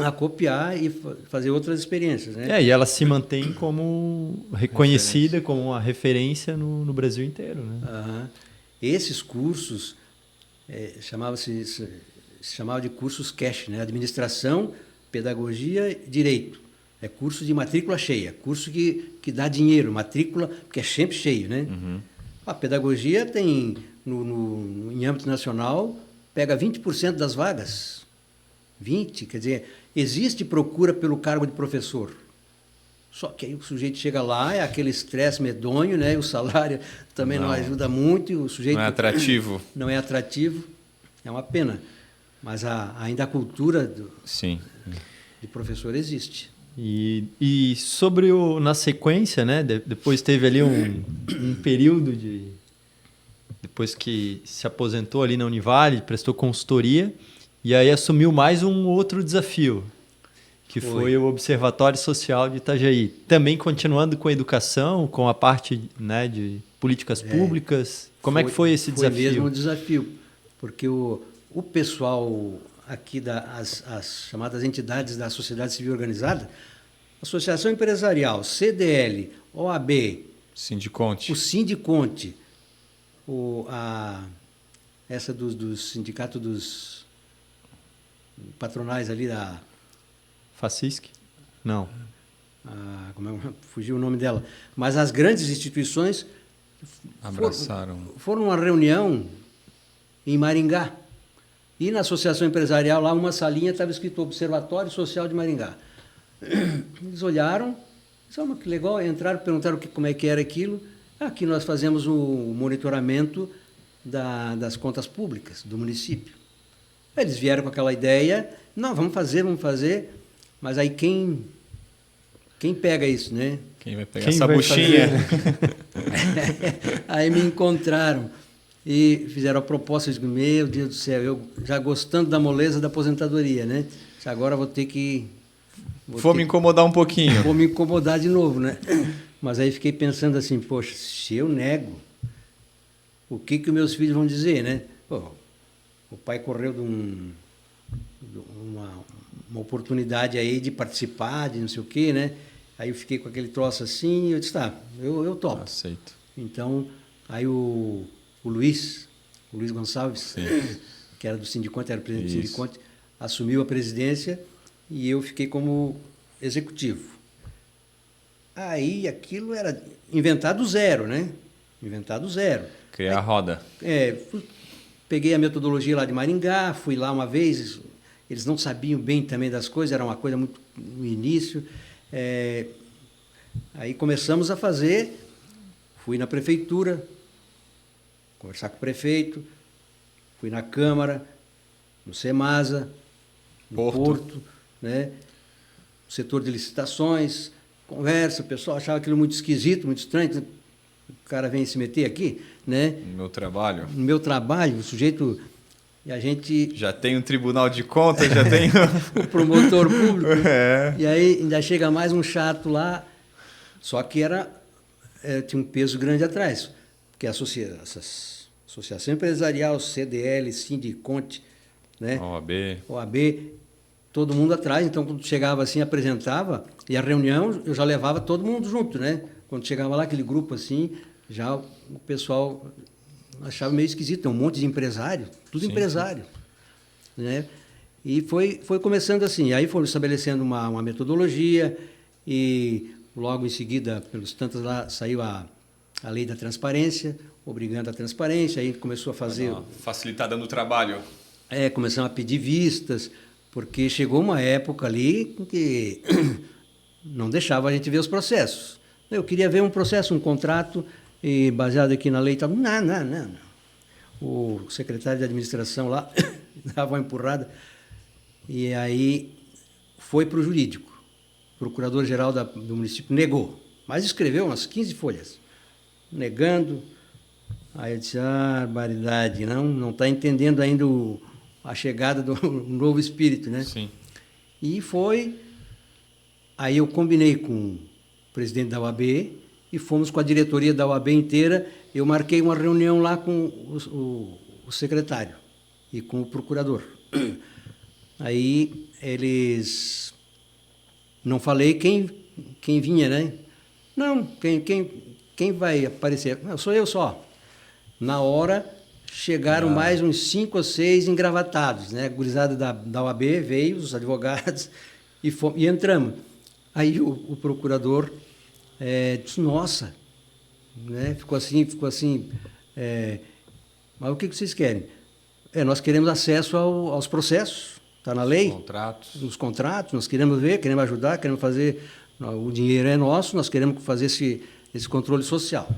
a copiar e fazer outras experiências, né? E ela se mantém como reconhecida como uma referência no Brasil inteiro, né? Esses cursos se chamava de cursos cash, né? Administração, pedagogia e direito. É curso de matrícula cheia, curso que dá dinheiro, matrícula que é sempre cheio, né? A pedagogia tem em âmbito nacional, pega 20% das vagas. 20%, quer dizer, existe procura pelo cargo de professor. Só que aí o sujeito chega lá, é aquele estresse medonho, né? E o salário também não ajuda muito. E o sujeito não é atrativo. Não é atrativo, é uma pena. Mas ainda a cultura de professor existe. E sobre na sequência, né? Depois teve ali um período depois que se aposentou ali na Univale, prestou consultoria e aí assumiu mais um outro desafio, que foi o Observatório Social de Itajaí. Também continuando com a educação, com a parte, né, de políticas públicas. Como é que foi esse desafio? Foi mesmo um desafio, porque o pessoal aqui, as chamadas entidades da sociedade civil organizada, Associação Empresarial, CDL, OAB, Sindiconte. o Sindiconte, essa dos sindicatos dos patronais ali da... Facisc? Não. Fugiu o nome dela. Mas as grandes instituições Abraçaram. foram numa reunião em Maringá. E na Associação Empresarial, lá uma salinha, estava escrito Observatório Social de Maringá. Eles olharam, disseram, que legal, entraram, perguntaram como é que era aquilo. Aqui nós fazemos o monitoramento das contas públicas do município. Eles vieram com aquela ideia, não, vamos fazer, mas aí quem pega isso, né? Quem vai pegar essa buchinha? Aí me encontraram e fizeram a proposta, eu digo, meu Deus do céu, eu já gostando da moleza da aposentadoria, né? Agora vou ter que... Vou me incomodar um pouquinho. Vou me incomodar de novo, né? Mas aí fiquei pensando assim, poxa, se eu nego, o que os meus filhos vão dizer, né? Pô, o pai correu de uma oportunidade aí de participar, de não sei o quê, né? Aí eu fiquei com aquele troço assim e eu disse, tá, eu topo. Aceito. Então, aí o Luiz Gonçalves, Sim. que era do Sindiconte, era presidente do Sindiconte, assumiu a presidência e eu fiquei como executivo. Aí aquilo era inventado do zero, né? Inventado do zero. Criar a roda. Peguei a metodologia lá de Maringá, fui lá uma vez, eles não sabiam bem também das coisas, era uma coisa muito no início. Aí começamos a fazer, fui na prefeitura, conversar com o prefeito, fui na Câmara, no Semasa, no Porto, né? No setor de licitações, conversa, o pessoal achava aquilo muito esquisito, muito estranho, o cara vem se meter aqui, né? No meu trabalho. No meu trabalho, o sujeito... E a gente... Já tem um tribunal de contas, já tem... o promotor público. E aí ainda chega mais um chato lá, só que tinha um peso grande atrás, porque a Associação Empresarial, CDL, Sindiconte, né? OAB, todo mundo atrás. Então, quando chegava assim, apresentava, e a reunião, eu já levava todo mundo junto, né? Quando chegava lá, aquele grupo assim, já o pessoal achava meio esquisito, tem um monte de empresário, tudo empresário, né? E foi começando assim, aí foram estabelecendo uma metodologia e logo em seguida, pelos tantos lá, saiu a lei da transparência, obrigando a transparência, aí começou a fazer... Facilitar dando trabalho. Começamos a pedir vistas, porque chegou uma época ali que não deixava a gente ver os processos. Eu queria ver um processo, um contrato, e baseado aqui na lei, não. O secretário de administração lá dava uma empurrada, e aí foi para o jurídico. O procurador-geral do município negou, mas escreveu umas 15 folhas, negando. Aí eu disse, barbaridade, não está entendendo ainda a chegada do novo espírito, né? Sim. E aí eu combinei com o presidente da OAB e fomos com a diretoria da OAB inteira. Eu marquei uma reunião lá com o secretário e com o procurador. Aí eles... Não falei quem vinha, né? Não, quem vai aparecer? Não, sou eu só. Na hora, chegaram mais uns 5 ou 6 engravatados, né? A gurizada da OAB veio, os advogados, e entramos. Aí o procurador disse, nossa, né? Ficou assim, mas o que vocês querem? Nós queremos acesso aos processos, está na lei. Os contratos, nós queremos ver, queremos ajudar, queremos fazer, o dinheiro é nosso, nós queremos fazer esse controle social.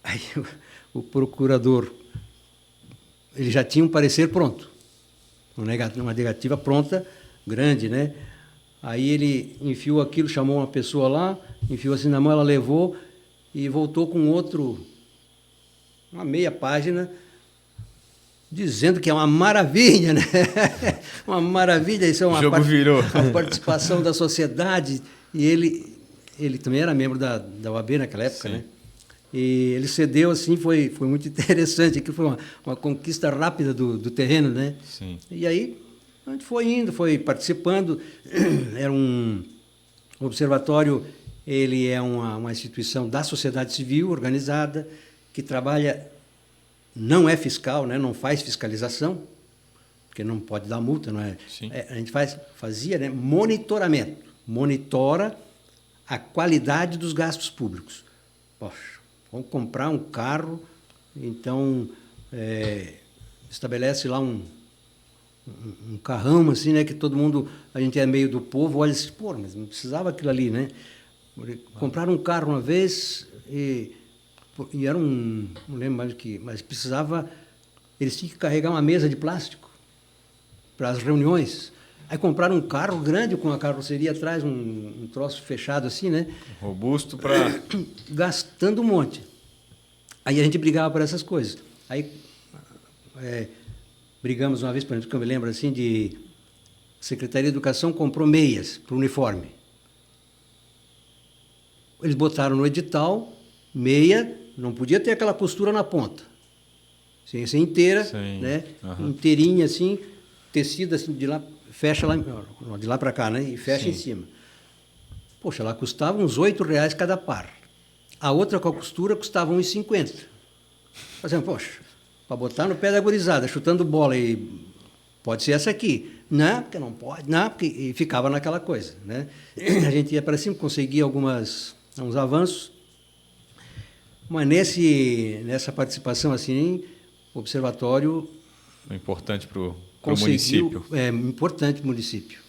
Aí o procurador, ele já tinha um parecer pronto, uma negativa pronta, grande, né? Aí ele enfiou aquilo, chamou uma pessoa lá, enfiou assim na mão, ela levou e voltou com uma meia página, dizendo que é uma maravilha, né? Uma maravilha, isso é O jogo virou. a participação da sociedade. E ele também era membro da OAB naquela época, Sim. né? E ele cedeu, assim, foi muito interessante. Aqui foi uma conquista rápida do terreno, né? Sim. E aí a gente foi indo, foi participando. Era um observatório, ele é uma instituição da sociedade civil organizada, que trabalha, não é fiscal, né? Não faz fiscalização, porque não pode dar multa, não é? Sim. A gente fazia, né, monitoramento, monitora a qualidade dos gastos públicos. Poxa, vamos comprar um carro, então estabelece lá um carrão assim, né, que todo mundo, a gente é meio do povo, olha assim, pô, mas não precisava aquilo ali, né? Compraram um carro uma vez e era não lembro mais o que, mas precisava, eles tinham que carregar uma mesa de plástico para as reuniões. Aí compraram um carro grande com a carroceria atrás, um troço fechado assim, né? Robusto para... Gastando um monte. Aí a gente brigava por essas coisas. Aí brigamos uma vez, por exemplo, que eu me lembro assim, de Secretaria de Educação comprou meias para o uniforme. Eles botaram no edital, meia, não podia ter aquela costura na ponta. Sem ser inteira, Sim. né? Uhum. Inteirinha assim, tecida assim, de lá, fecha lá, de lá para cá, né? E fecha Sim. em cima. Poxa, ela custava uns R$8 cada par. A outra com a costura custava uns R$1,50. Fazendo, poxa, para botar no pé da gurizada, chutando bola e pode ser essa aqui. Não, porque não pode. Não, porque... E ficava naquela coisa, né? A gente ia para cima, conseguia uns avanços. Mas nessa participação, assim, o observatório... Importante para o conseguiu, município. Importante para o município.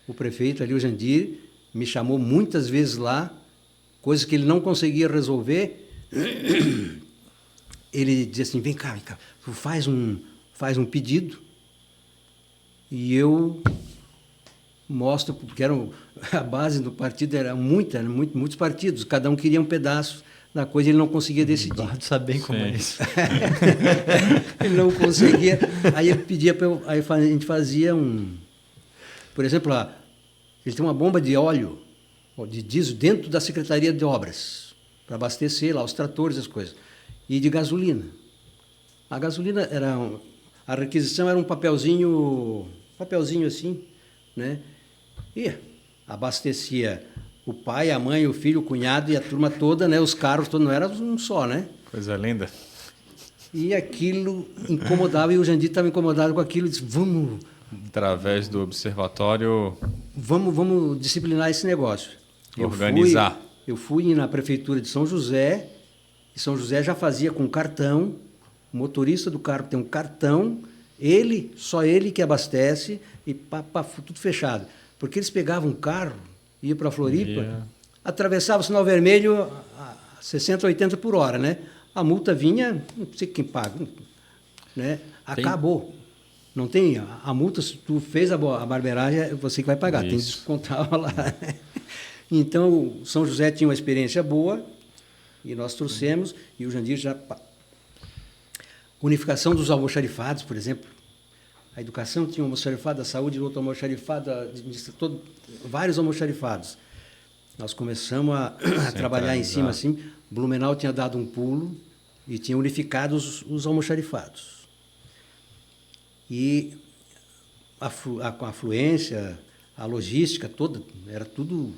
O prefeito ali, o Jandir, me chamou muitas vezes lá, coisas que ele não conseguia resolver. Ele dizia assim, vem cá, tu faz um pedido e eu mostro, porque a base do partido era muitos partidos, cada um queria um pedaço da coisa, ele não conseguia decidir. Eduardo sabe bem como é isso. Ele não conseguia, aí ele pedia para eu, aí a gente fazia por exemplo, ele tem uma bomba de óleo, de diesel, dentro da Secretaria de Obras, para abastecer lá os tratores, as coisas, e de gasolina. A gasolina a requisição era um papelzinho assim, né? E abastecia o pai, a mãe, o filho, o cunhado e a turma toda, né? Os carros todos, não era um só, né? Coisa linda. E aquilo incomodava, e o Jandir estava incomodado com aquilo, disse, vamos... Através do observatório... Vamos disciplinar esse negócio. Organizar. Eu fui na prefeitura de São José, e São José já fazia com cartão, o motorista do carro tem um cartão, só ele que abastece, e tudo fechado. Porque eles pegavam um carro, iam para Floripa, atravessavam o sinal vermelho a 60, 80 por hora, né? A multa vinha, não sei quem paga, né? Acabou. Não tem a multa, se tu fez a barbeiragem, é você que vai pagar, tem que descontar lá. Então, São José tinha uma experiência boa, e nós trouxemos, e o Jandir já... Unificação dos almoxarifados, por exemplo. A educação tinha um almoxarifado, a saúde outro almoxarifado, vários almoxarifados. Nós começamos a trabalhar em cima assim. Blumenau tinha dado um pulo e tinha unificado os almoxarifados. E a afluência, a logística toda, era tudo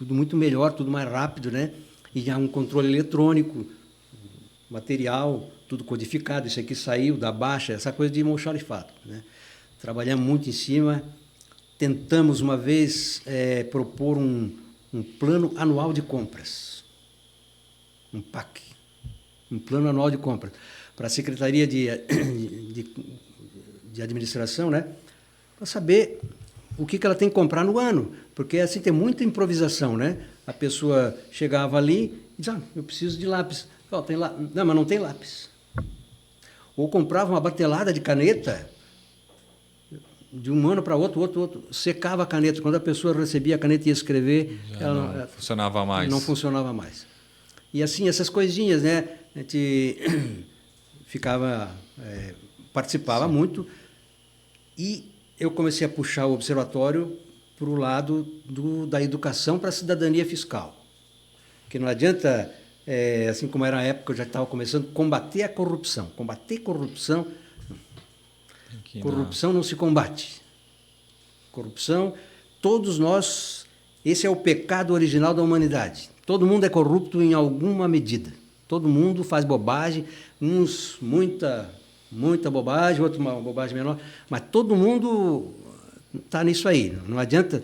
muito melhor, tudo mais rápido, né? E já um controle eletrônico, material, tudo codificado. Isso aqui saiu da baixa, essa coisa de almoxarifado, né? Trabalhamos muito em cima. Tentamos uma vez propor um plano anual de compras, um PAC, um plano anual de compras, para a Secretaria de Administração, né? Para saber o que ela tem que comprar no ano, porque assim tem muita improvisação, né? A pessoa chegava ali e dizia, eu preciso de lápis. Oh, tem lá. Não, mas não tem lápis. Ou comprava uma batelada de caneta, de um ano para outro, secava a caneta. Quando a pessoa recebia a caneta e ia escrever, ela não funcionava mais. Não funcionava mais. E assim, essas coisinhas, né? A gente ficava participava muito. E eu comecei a puxar o observatório para o lado da educação para a cidadania fiscal. Porque não adianta, assim como era a época, eu já estava começando, combater a corrupção. Combater corrupção. Corrupção não se combate. Corrupção, todos nós, esse é o pecado original da humanidade. Todo mundo é corrupto em alguma medida. Todo mundo faz bobagem, uns muita bobagem, outros uma bobagem menor, mas todo mundo está nisso aí. Não adianta.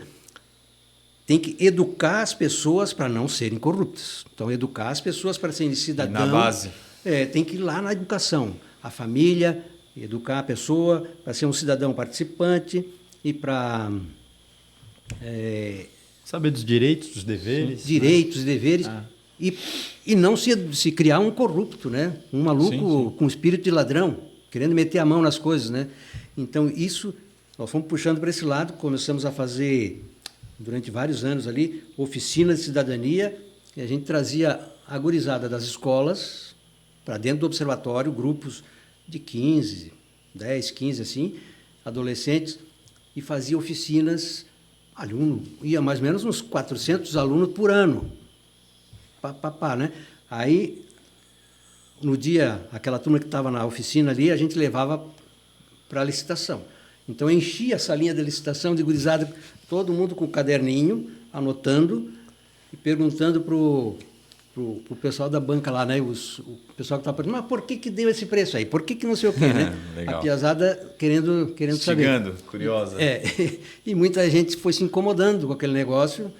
Tem que educar as pessoas para não serem corruptas. Então, educar as pessoas para serem cidadãos. Na base. Tem que ir lá na educação. A família, educar a pessoa para ser um cidadão participante e para... saber dos direitos, dos deveres. Sim, direitos e deveres. E não se criar um corrupto, né? Um maluco com espírito de ladrão, querendo meter a mão nas coisas, né? Então, isso, nós fomos puxando para esse lado, começamos a fazer, durante vários anos ali, oficinas de cidadania, e a gente trazia a gurizada das escolas para dentro do observatório, grupos de 15, 10, 15, assim, adolescentes, e fazia oficinas, aluno, ia mais ou menos uns 400 alunos por ano, né? Aí, no dia, aquela turma que estava na oficina ali, a gente levava para a licitação. Então, enchia a salinha de licitação de gurizada, todo mundo com o caderninho, anotando e perguntando para o pessoal da banca lá, né? O pessoal que estava perguntando, mas por que deu esse preço aí? Por que não sei o quê, né? Legal. A piazada querendo saber. Curiosa. E muita gente foi se incomodando com aquele negócio.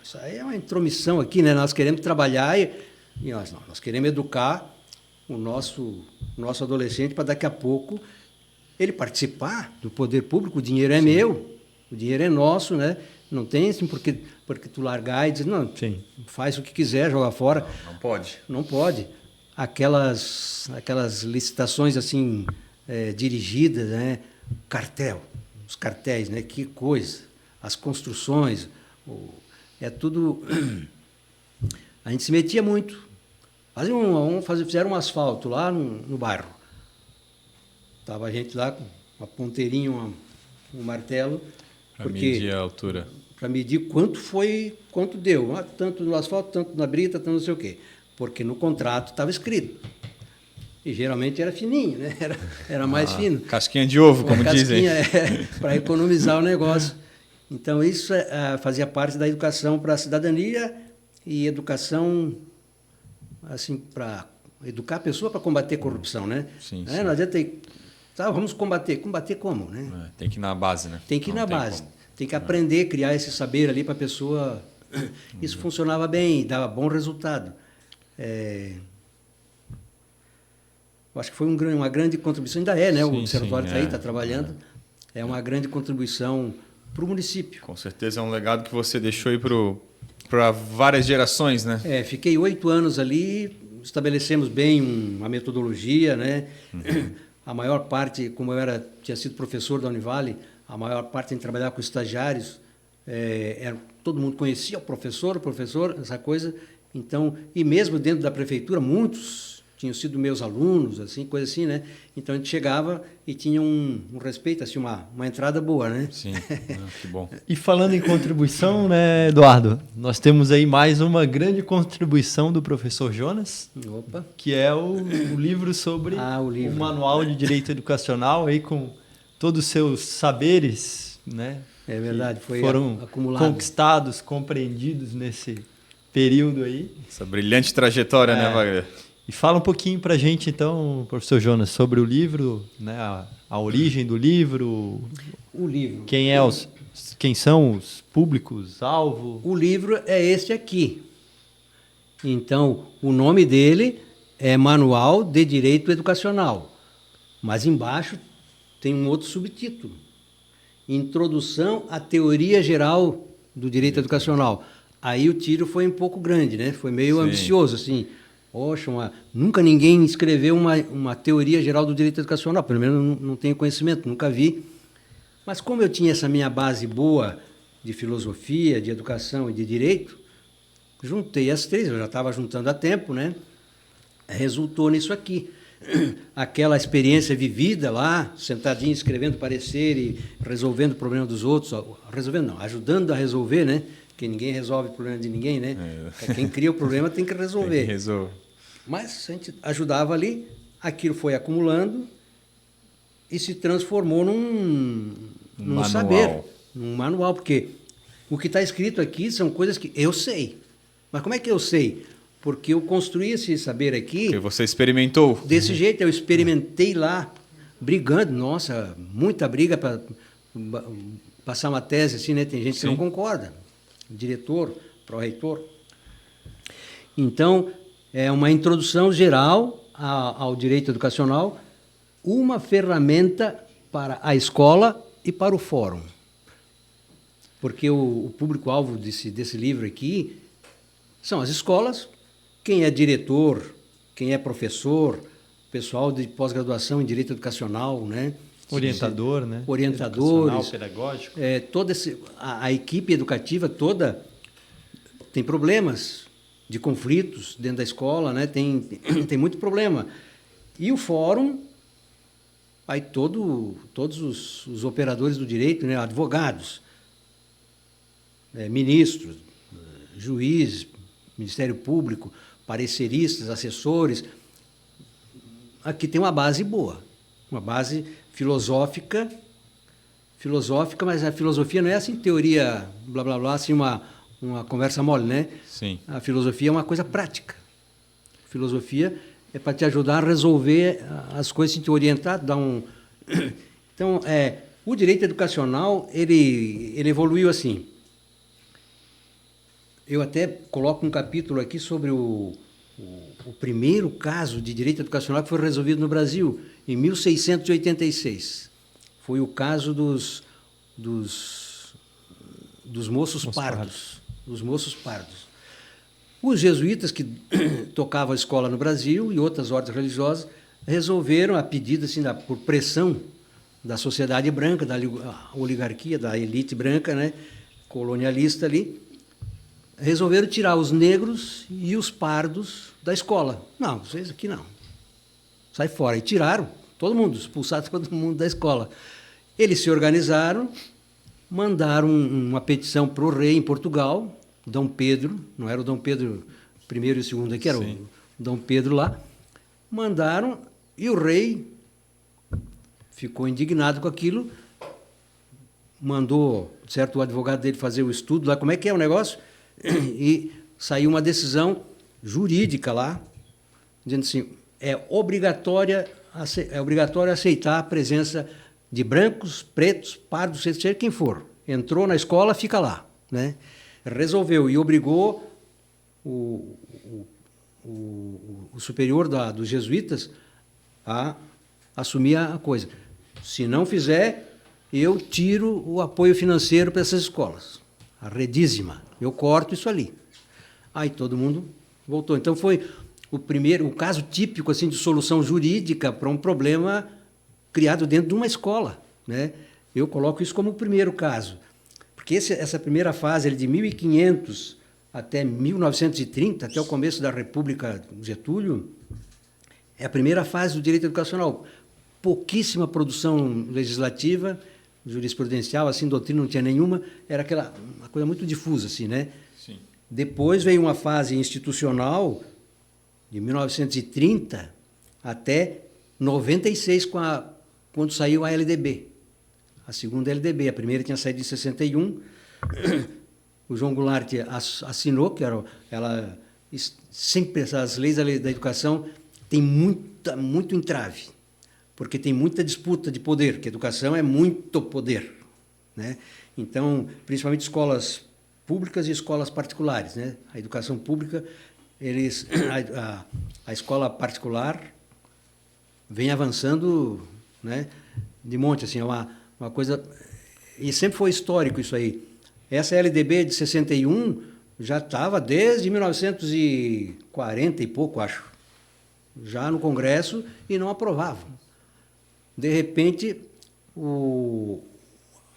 Isso aí é uma intromissão aqui, né? Nós queremos trabalhar e nós queremos educar o nosso adolescente para daqui a pouco ele participar do poder público. O dinheiro é meu, o dinheiro é nosso, né? Não tem assim porque tu largar e dizer, não, faz o que quiser, joga fora. Não pode. Não pode. Aquelas licitações assim, dirigidas, né? Os cartéis, né? Que coisa. As construções, é tudo... A gente se metia muito. Fizeram um asfalto lá no bairro. Estava a gente lá com uma ponteirinha, um martelo. Para medir a altura. Para medir quanto deu. Tanto no asfalto, tanto na brita, tanto não sei o quê. Porque no contrato estava escrito. E geralmente era fininho, né? Era mais fino. Casquinha de ovo, como dizem. Para economizar o negócio. Então, isso fazia parte da educação para a cidadania e educação, assim, para educar a pessoa para combater a corrupção, né? Sim. Não adianta vamos combater. Combater como, né? Tem que ir na base, né? Tem que ir na base. Tem que aprender, criar esse saber ali para a pessoa. Isso funcionava bem, dava bom resultado. Eu acho que foi uma grande contribuição, ainda é, né? O observatório está aí, está trabalhando. É uma grande contribuição para o município. Com certeza é um legado que você deixou aí para várias gerações, né? Fiquei 8 anos ali, estabelecemos bem uma metodologia, né? A maior parte, como eu tinha sido professor da Univale, a maior parte em trabalhar com estagiários, todo mundo conhecia o professor, essa coisa. Então, e mesmo dentro da prefeitura, muitos tinham sido meus alunos, assim, coisa assim, né? Então a gente chegava e tinha um respeito, assim, uma entrada boa, né? Sim, que bom. E falando em contribuição, né, Eduardo? Nós temos aí mais uma grande contribuição do professor Jonas, que é o livro sobre o Manual de Direito Educacional, aí com todos os seus saberes, né? É verdade, foram acumulado, conquistados, compreendidos nesse período aí. Essa brilhante trajetória, né, Wagner? E fala um pouquinho para a gente, então, professor Jonas, sobre o livro, né, a origem do livro. O livro. Quem são os públicos-alvo? O livro é este aqui. Então, o nome dele é Manual de Direito Educacional. Mas embaixo tem um outro subtítulo. Introdução à Teoria Geral do Direito Educacional. Aí o tiro foi um pouco grande, né? Foi meio ambicioso, assim. Poxa, nunca ninguém escreveu uma teoria geral do direito educacional, pelo menos não tenho conhecimento, nunca vi. Mas como eu tinha essa minha base boa de filosofia, de educação e de direito, juntei as três, eu já estava juntando há tempo, né? Resultou nisso aqui. aquela experiência vivida lá, sentadinho escrevendo parecer e resolvendo o problema dos outros, resolvendo não, ajudando a resolver, né? Porque ninguém resolve o problema de ninguém, né? Quem cria o problema tem que resolver. Tem que resolver. Mas a gente ajudava ali, aquilo foi acumulando e se transformou num saber, num manual, porque o que está escrito aqui são coisas que eu sei. Mas como é que eu sei? Porque eu construí esse saber aqui... Porque você experimentou. Desse jeito, eu experimentei lá, brigando, nossa, muita briga para passar uma tese assim, né? Tem gente que não concorda. Diretor, pró-reitor. Então, é uma introdução geral ao direito educacional, uma ferramenta para a escola e para o fórum. Porque o público-alvo desse livro aqui são as escolas, quem é diretor, quem é professor, pessoal de pós-graduação em direito educacional, né? Orientador, né? Orientadores. Pedagógico. Toda a equipe educativa toda tem problemas de conflitos dentro da escola, né? Tem muito problema. E o fórum, aí todos os operadores do direito, né? Advogados, ministros, juízes, Ministério Público, pareceristas, assessores. Aqui tem uma base boa, uma base filosófica, mas a filosofia não é assim teoria, blá, blá, blá, assim uma conversa mole, né? Sim. A filosofia é uma coisa prática. A filosofia é para te ajudar a resolver as coisas, te orientar, dar um... Então, o direito educacional, ele evoluiu assim. Eu até coloco um capítulo aqui sobre o primeiro caso de direito educacional que foi resolvido no Brasil, em 1686. Foi o caso dos moços pardos. Dos moços pardos. Os jesuítas que tocavam a escola no Brasil e outras ordens religiosas resolveram, a pedido assim, por pressão da sociedade branca, da oligarquia, da elite branca, né, colonialista ali, resolveram tirar os negros e os pardos da escola. Não, vocês aqui não. Sai fora. E tiraram todo mundo, expulsaram todo mundo da escola. Eles se organizaram, mandaram uma petição para o rei em Portugal, Dom Pedro, não era o Dom Pedro I e II aqui, era o Dom Pedro lá. Mandaram e o rei ficou indignado com aquilo, mandou, certo, o advogado dele fazer o estudo lá, como é que é o negócio? E saiu uma decisão jurídica lá, dizendo assim, é obrigatório aceitar a presença de brancos, pretos, pardos, seja quem for. Entrou na escola, fica lá, né? Resolveu e obrigou o superior dos jesuítas a assumir a coisa. Se não fizer, eu tiro o apoio financeiro para essas escolas. A redízima. Eu corto isso ali. Aí todo mundo voltou. Então foi o caso típico assim, de solução jurídica para um problema criado dentro de uma escola, né? Eu coloco isso como o primeiro caso. Porque essa primeira fase de 1500 até 1930, até o começo da República Getúlio, é a primeira fase do direito educacional. Pouquíssima produção legislativa, jurisprudencial, assim, doutrina não tinha nenhuma, era uma coisa muito difusa, assim, né? Sim. Depois veio uma fase institucional, de 1930 até 96, quando saiu a LDB, a segunda LDB. A primeira tinha saído em 61, o João Goulart assinou, que ela sempre, essas leis da educação tem muito entrave, porque tem muita disputa de poder, porque a educação é muito poder, né? Então, principalmente escolas públicas e escolas particulares, né? A educação pública, a escola particular vem avançando, né, de monte, assim, é uma coisa... E sempre foi histórico isso aí. Essa LDB de 61 já estava desde 1940 e pouco, acho, já no Congresso, e não aprovavam. De repente,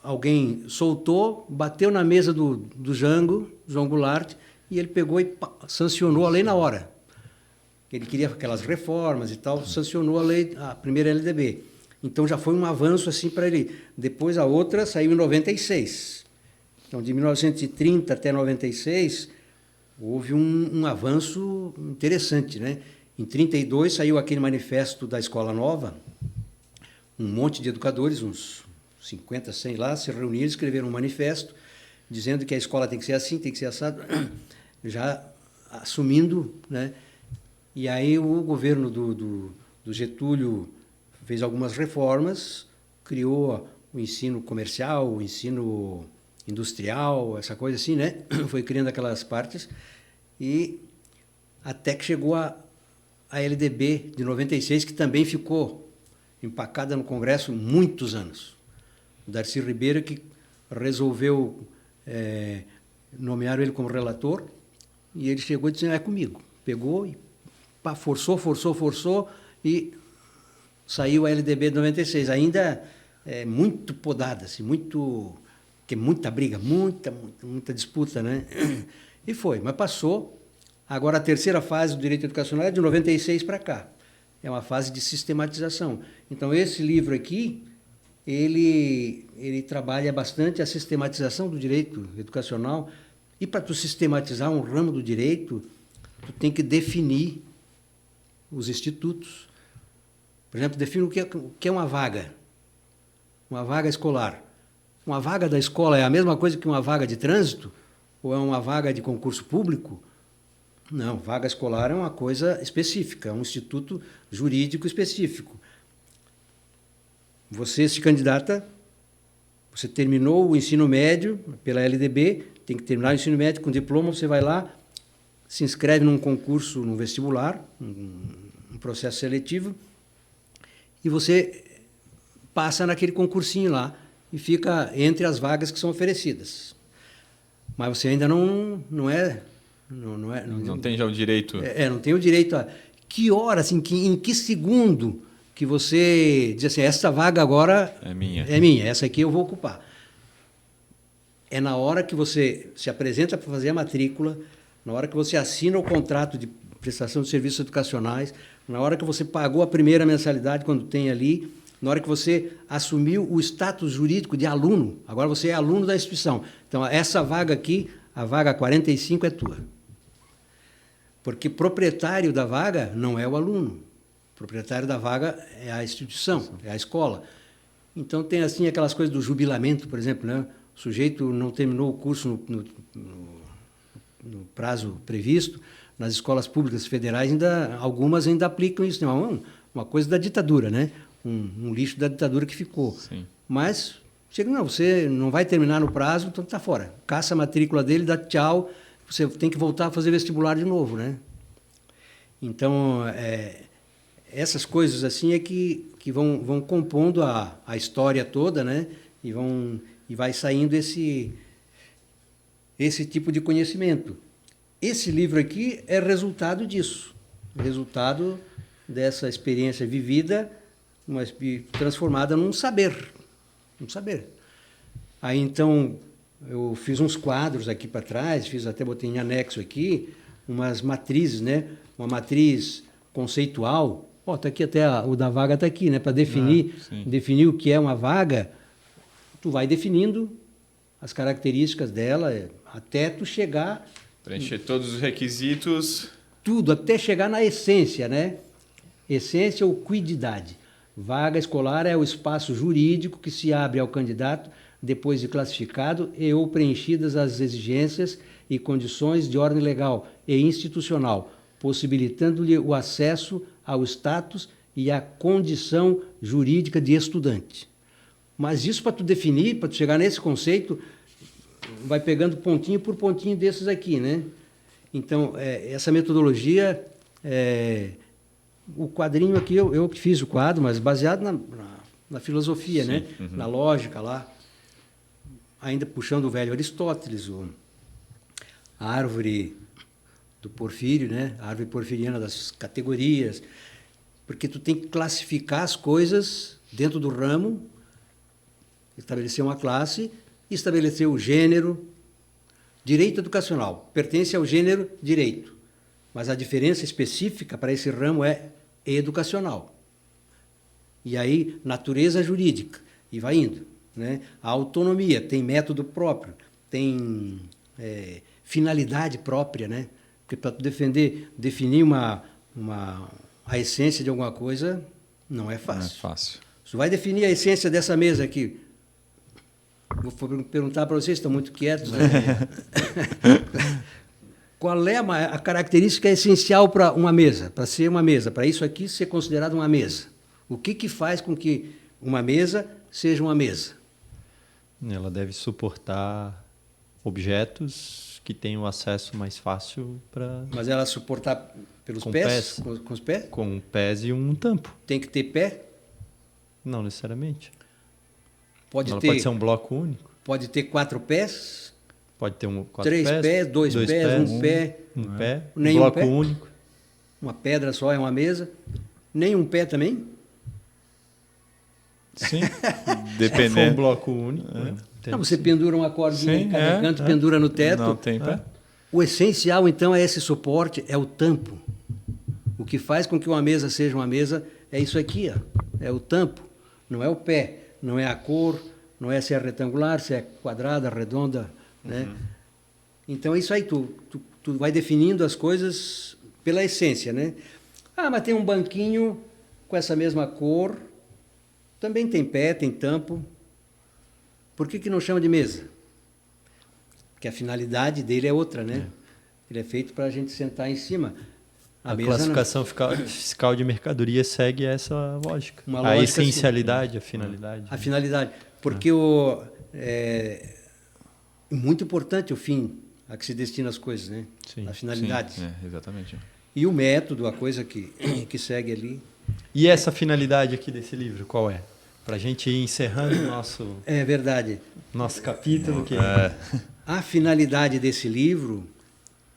alguém soltou, bateu na mesa do Jango, João Goulart, e ele pegou e sancionou a lei na hora. ele queria aquelas reformas e tal, sancionou a primeira LDB. Então já foi um avanço assim para ele. Depois a outra saiu em 96. Então de 1930 até 96 houve um avanço interessante, né? Em 32 saiu aquele manifesto da Escola Nova, um monte de educadores, uns 50, 100 lá, se reuniram e escreveram um manifesto dizendo que a escola tem que ser assim, tem que ser assado, já assumindo, né? E aí o governo do Getúlio fez algumas reformas, criou o ensino comercial, o ensino industrial, essa coisa assim, né? Foi criando aquelas partes e até que chegou a LDB de 96, que também ficou empacada no Congresso muitos anos. O Darcy Ribeiro que resolveu nomear ele como relator e ele chegou e disse, é comigo. Pegou e forçou e saiu a LDB de 96. Ainda muito podada, assim, muita briga, muita disputa, né? E foi, mas passou. Agora a terceira fase do direito educacional é de 96 para cá. É uma fase de sistematização. Então esse livro aqui, ele trabalha bastante a sistematização do direito educacional. E para tu sistematizar um ramo do direito, tu tem que definir os institutos. Por exemplo, define o que é uma vaga escolar. Uma vaga da escola é a mesma coisa que uma vaga de trânsito? Ou é uma vaga de concurso público? Não, vaga escolar é uma coisa específica, é um instituto jurídico específico. Você se candidata, você terminou o ensino médio pela LDB, tem que terminar o ensino médio com diploma, você vai lá, se inscreve num concurso, num vestibular, um processo seletivo, e você passa naquele concursinho lá e fica entre as vagas que são oferecidas. Mas você ainda não tem já o direito. Não tem o direito a... Que hora, assim, em que segundo que você diz assim, essa vaga agora é minha, essa aqui eu vou ocupar. É na hora que você se apresenta para fazer a matrícula, na hora que você assina o contrato de prestação de serviços educacionais, na hora que você pagou a primeira mensalidade, quando tem ali, na hora que você assumiu o status jurídico de aluno, agora você é aluno da instituição. Então, essa vaga aqui, a vaga 45 é tua. Porque proprietário da vaga não é o aluno. O proprietário da vaga é a instituição, é a escola. Então, tem assim aquelas coisas do jubilamento, por exemplo, né? O sujeito não terminou o curso no prazo previsto. Nas escolas públicas federais, algumas ainda aplicam isso. É uma coisa da ditadura, né? Um lixo da ditadura que ficou. Sim. Mas, chega, não, você não vai terminar no prazo, então está fora. Caça a matrícula dele, dá tchau, você tem que voltar a fazer vestibular de novo, né? Então, essas coisas assim é que vão compondo a história toda, né? E vai saindo esse tipo de conhecimento. Esse livro aqui é resultado disso, resultado dessa experiência vivida, mas transformada num saber. Aí, então, eu fiz uns quadros aqui para trás, botei em anexo aqui, umas matrizes, né? Uma matriz conceitual. Tá aqui até o da vaga está aqui, né? Para definir o que é uma vaga, tu vai definindo as características dela até tu chegar... Preencher todos os requisitos. Tudo, até chegar na essência, né? Essência ou quididade. Vaga escolar é o espaço jurídico que se abre ao candidato depois de classificado e ou preenchidas as exigências e condições de ordem legal e institucional, possibilitando-lhe o acesso ao status e à condição jurídica de estudante. Mas isso para tu definir, para tu chegar nesse conceito, vai pegando pontinho por pontinho desses aqui, né? Então, essa metodologia, o quadrinho aqui, eu que fiz o quadro, mas baseado na filosofia, sim, né? Uhum. Na lógica lá, ainda puxando o velho Aristóteles, a árvore do Porfírio, né? A árvore porfiriana das categorias, porque tu tem que classificar as coisas dentro do ramo, estabelecer uma classe, estabelecer o gênero. Direito educacional pertence ao gênero direito, Mas a diferença específica para esse ramo é educacional. E aí, natureza jurídica, e vai indo. Né? A autonomia tem método próprio, tem finalidade própria, né? Porque para definir a essência de alguma coisa, não é fácil. Não é fácil. Você vai definir a essência dessa mesa aqui. Vou perguntar para vocês, estão muito quietos. Né? Qual é a característica essencial para uma mesa, para ser uma mesa, para isso aqui ser considerado uma mesa? O que faz com que uma mesa seja uma mesa? Ela deve suportar objetos que tenham acesso mais fácil para... Mas ela suportar pelos pés? Com os pés? Com pés e um tampo. Tem que ter pé? Não necessariamente. Ela pode ser um bloco único. Pode ter 4 pés? Pode ter 4 3 pés, 2 pés, um pé. Um pé, um bloco pé? único. Uma pedra só é uma mesa? Nem um pé também? Sim, Se for dependendo. um bloco único. Não, você pendura uma cordinha em cada canto, pendura no teto. Não tem pé. O essencial, então, é esse suporte, é o tampo. O que faz com que uma mesa seja uma mesa é isso aqui, ó, é o tampo. Não é o pé, não é a cor, não é se é retangular, se é quadrada, redonda. Né? Então, é isso aí, tu vai definindo as coisas pela essência. Né? Ah, mas tem um banquinho com essa mesma cor, também tem pé, tem tampo. Por que não chama de mesa? Porque a finalidade dele é outra, né? Ele é feito para a gente sentar em cima. A classificação fiscal de mercadoria segue essa lógica. A essencialidade, assim. A finalidade. A finalidade. Porque é muito importante o fim a que se destina as coisas, né? Sim. A finalidade. Sim, exatamente. E o método, a coisa que segue ali. E essa finalidade aqui desse livro, qual é? Para a gente ir encerrando o É verdade. nosso capítulo. A finalidade desse livro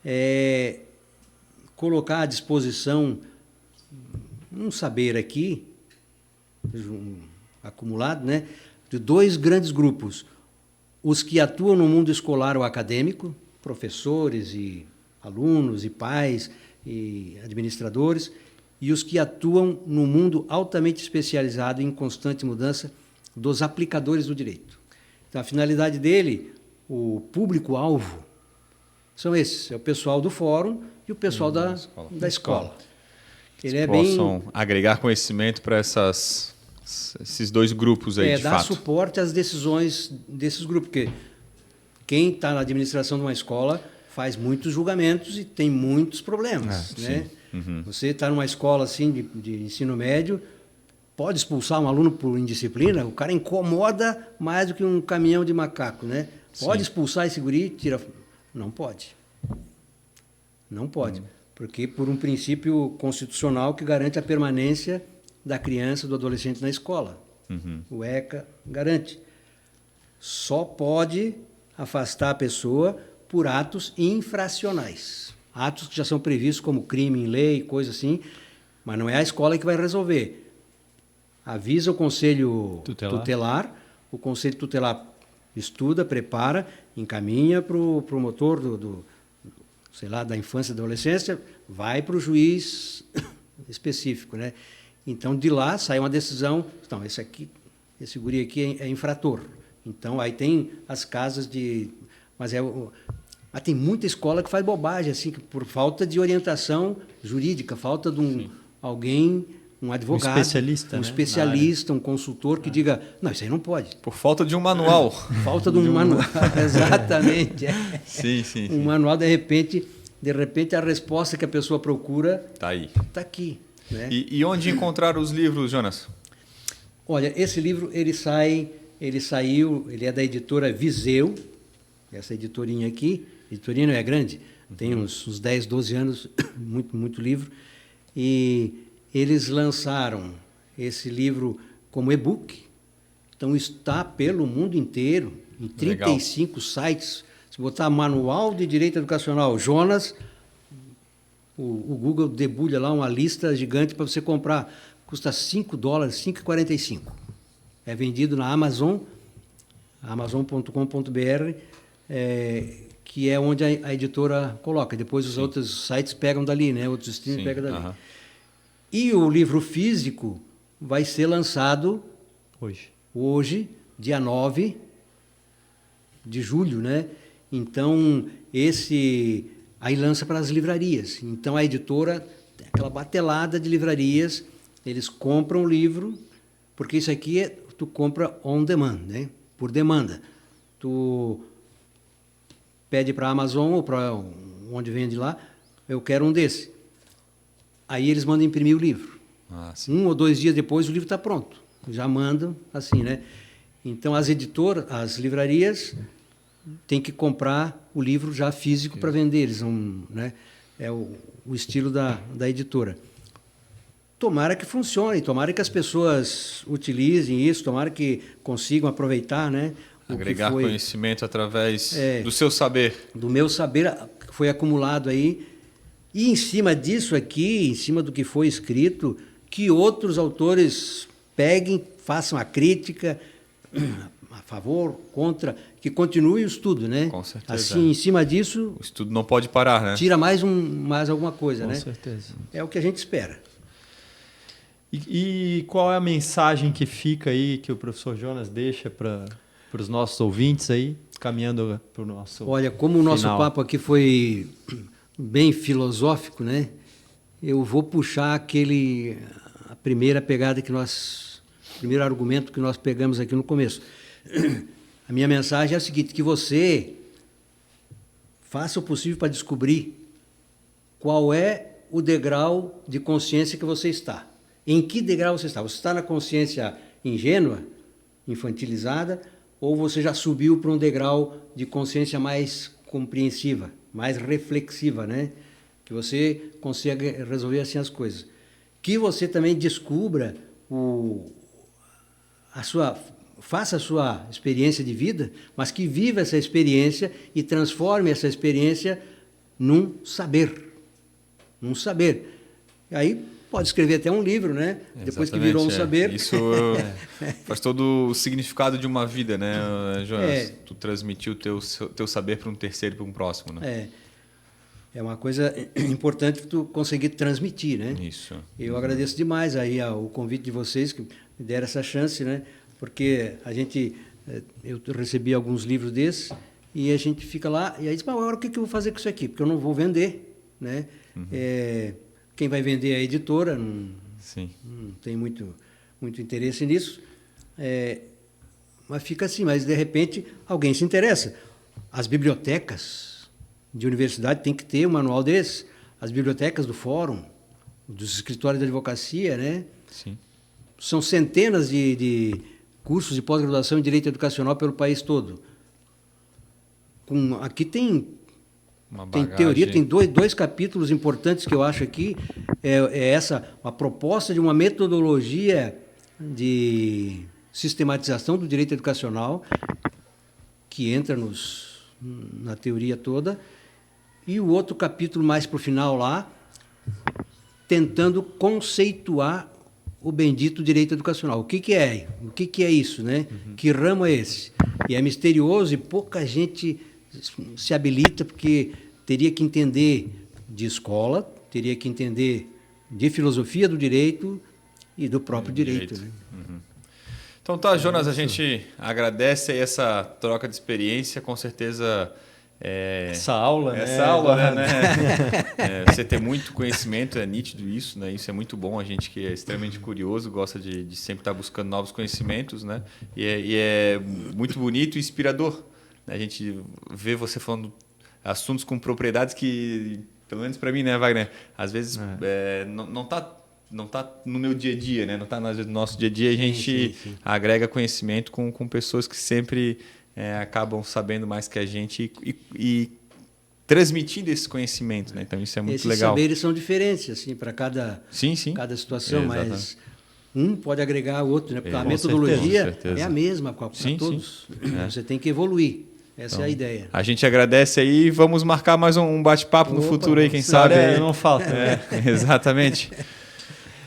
é colocar à disposição um saber aqui, acumulado, né, de 2 grandes grupos. Os que atuam no mundo escolar ou acadêmico, professores e alunos e pais e administradores, e os que atuam no mundo altamente especializado e em constante mudança dos aplicadores do direito. Então, a finalidade dele, o público-alvo, são esses. É o pessoal do fórum e o pessoal da escola. Ele possam agregar conhecimento para esses 2 grupos aí, de fato. Dar suporte às decisões desses grupos, porque quem está na administração de uma escola faz muitos julgamentos e tem muitos problemas, né? Você está numa escola assim de ensino médio, pode expulsar um aluno por indisciplina, o cara incomoda mais do que um caminhão de macaco, né? Pode expulsar esse guri, tira... Não pode. Não pode. Porque por um princípio constitucional que garante a permanência da criança, do adolescente na escola. O ECA garante. Só pode afastar a pessoa por atos infracionais. Atos que já são previstos como crime em lei, coisa assim, mas não é a escola que vai resolver. Avisa o conselho tutelar, o conselho tutelar estuda, prepara, encaminha para o promotor da infância e da adolescência, vai para o juiz específico, né? Então, de lá sai uma decisão, então, esse guri aqui é infrator. Então, aí tem as casas de... Mas tem muita escola que faz bobagem, assim, por falta de orientação jurídica, falta de alguém, um advogado, um especialista, um consultor que diga, não, isso aí não pode. Por falta de um manual. Falta de um manual, exatamente. Sim. Um manual, de repente, a resposta que a pessoa procura está aí. Está aqui. Né? E onde encontrar os livros, Jonas? Olha, esse livro ele é da editora Viseu, essa editorinha aqui. A editorinha não é grande, tem uns 10, 12 anos, muito livro. E eles lançaram esse livro como e-book, então está pelo mundo inteiro, em 35 sites. Se botar Manual de Direito Educacional Jonas, o Google debulha lá uma lista gigante para você comprar. Custa $5, $5,45. É vendido na Amazon, amazon.com.br, que é onde a editora coloca. Depois os outros sites pegam dali, né? Outros streams pegam dali. E o livro físico vai ser lançado hoje, dia 9 de julho, né? Então, aí lança para as livrarias. Então, a editora tem aquela batelada de livrarias, eles compram o livro, porque isso aqui tu compra on demand, né? Por demanda. Tu pede para a Amazon ou para onde vende lá, eu quero um desse. Aí eles mandam imprimir o livro. 1 ou 2 dias depois o livro está pronto. Já mandam assim, né? Então as editoras, as livrarias têm que comprar o livro já físico para vender. Eles não, né? É o estilo da editora. Tomara que funcione, tomara que as pessoas utilizem isso, tomara que consigam aproveitar, né? Agregar conhecimento através do seu saber. Do meu saber que foi acumulado aí. E em cima disso aqui, em cima do que foi escrito, que outros autores peguem, façam a crítica, a favor, contra, que continue o estudo, né? Com certeza. Assim, em cima disso... O estudo não pode parar, né? Tira mais alguma coisa, né? Com certeza. É o que a gente espera. E qual é a mensagem que fica aí, que o professor Jonas deixa para os nossos ouvintes aí, caminhando para o nosso Olha, como o nosso final. papo aqui foi bem filosófico, né? Eu vou puxar a primeira pegada primeiro argumento que nós pegamos aqui no começo. A minha mensagem é a seguinte, que você faça o possível para descobrir qual é o degrau de consciência que você está. Em que degrau você está? Você está na consciência ingênua, infantilizada, ou você já subiu para um degrau de consciência mais compreensiva, mais reflexiva, né? Que você consiga resolver assim as coisas. Que você também descubra faça a sua experiência de vida, mas que viva essa experiência e transforme essa experiência num saber. Num saber. E aí pode escrever até um livro, né? Exatamente, depois que virou um saber. Isso faz todo o significado de uma vida, né, Jonas? Tu transmitir o teu saber para um terceiro e para um próximo, né? É uma coisa importante que tu conseguir transmitir, né? Isso. Eu agradeço demais aí o convite de vocês que me deram essa chance, né? Porque eu recebi alguns livros desses e a gente fica lá e aí diz, mas agora o que eu vou fazer com isso aqui? Porque eu não vou vender, né? Quem vai vender é a editora, não tem muito interesse nisso. Mas fica assim, mas de repente alguém se interessa. As bibliotecas de universidade têm que ter um manual desse. As bibliotecas do fórum, dos escritórios de advocacia, né? Sim. São centenas de cursos de pós-graduação em Direito Educacional pelo país todo. Aqui tem teoria, tem dois capítulos importantes que eu acho aqui. A proposta de uma metodologia de sistematização do direito educacional, que entra na teoria toda, e o outro capítulo mais para o final lá, tentando conceituar o bendito direito educacional. O que é? O que é isso, né? Que ramo é esse? E é misterioso e pouca gente se habilita, porque teria que entender de escola, teria que entender de filosofia do direito e do próprio direito. Né? Então tá, Jonas, a gente agradece aí essa troca de experiência, com certeza... Essa aula, né? Você ter muito conhecimento, é nítido isso, né? Isso é muito bom, a gente que é extremamente curioso, gosta de sempre estar buscando novos conhecimentos, né? E é muito bonito e inspirador, né? A gente vê você falando assuntos com propriedades que, pelo menos para mim, né, Wagner? Às vezes não tá no meu dia a dia, né? Não está no nosso dia a dia, a gente agrega conhecimento com pessoas que sempre... acabam sabendo mais que a gente e transmitindo esse conhecimento, né? Então isso é muito legal. Esses saberes são diferentes assim para cada situação, mas um pode agregar ao outro, né? Porque a metodologia é a mesma para todos. Você tem que evoluir. Essa é a ideia. A gente agradece aí e vamos marcar mais um bate-papo no futuro aí, quem sabe. Não falta. Exatamente.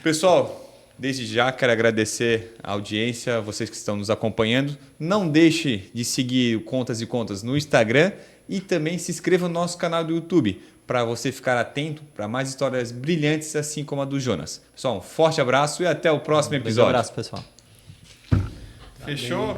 Pessoal, desde já quero agradecer a audiência, vocês que estão nos acompanhando. Não deixe de seguir o Contas e Contas no Instagram e também se inscreva no nosso canal do YouTube para você ficar atento para mais histórias brilhantes assim como a do Jonas. Pessoal, um forte abraço e até o próximo episódio. Um abraço, pessoal. Fechou?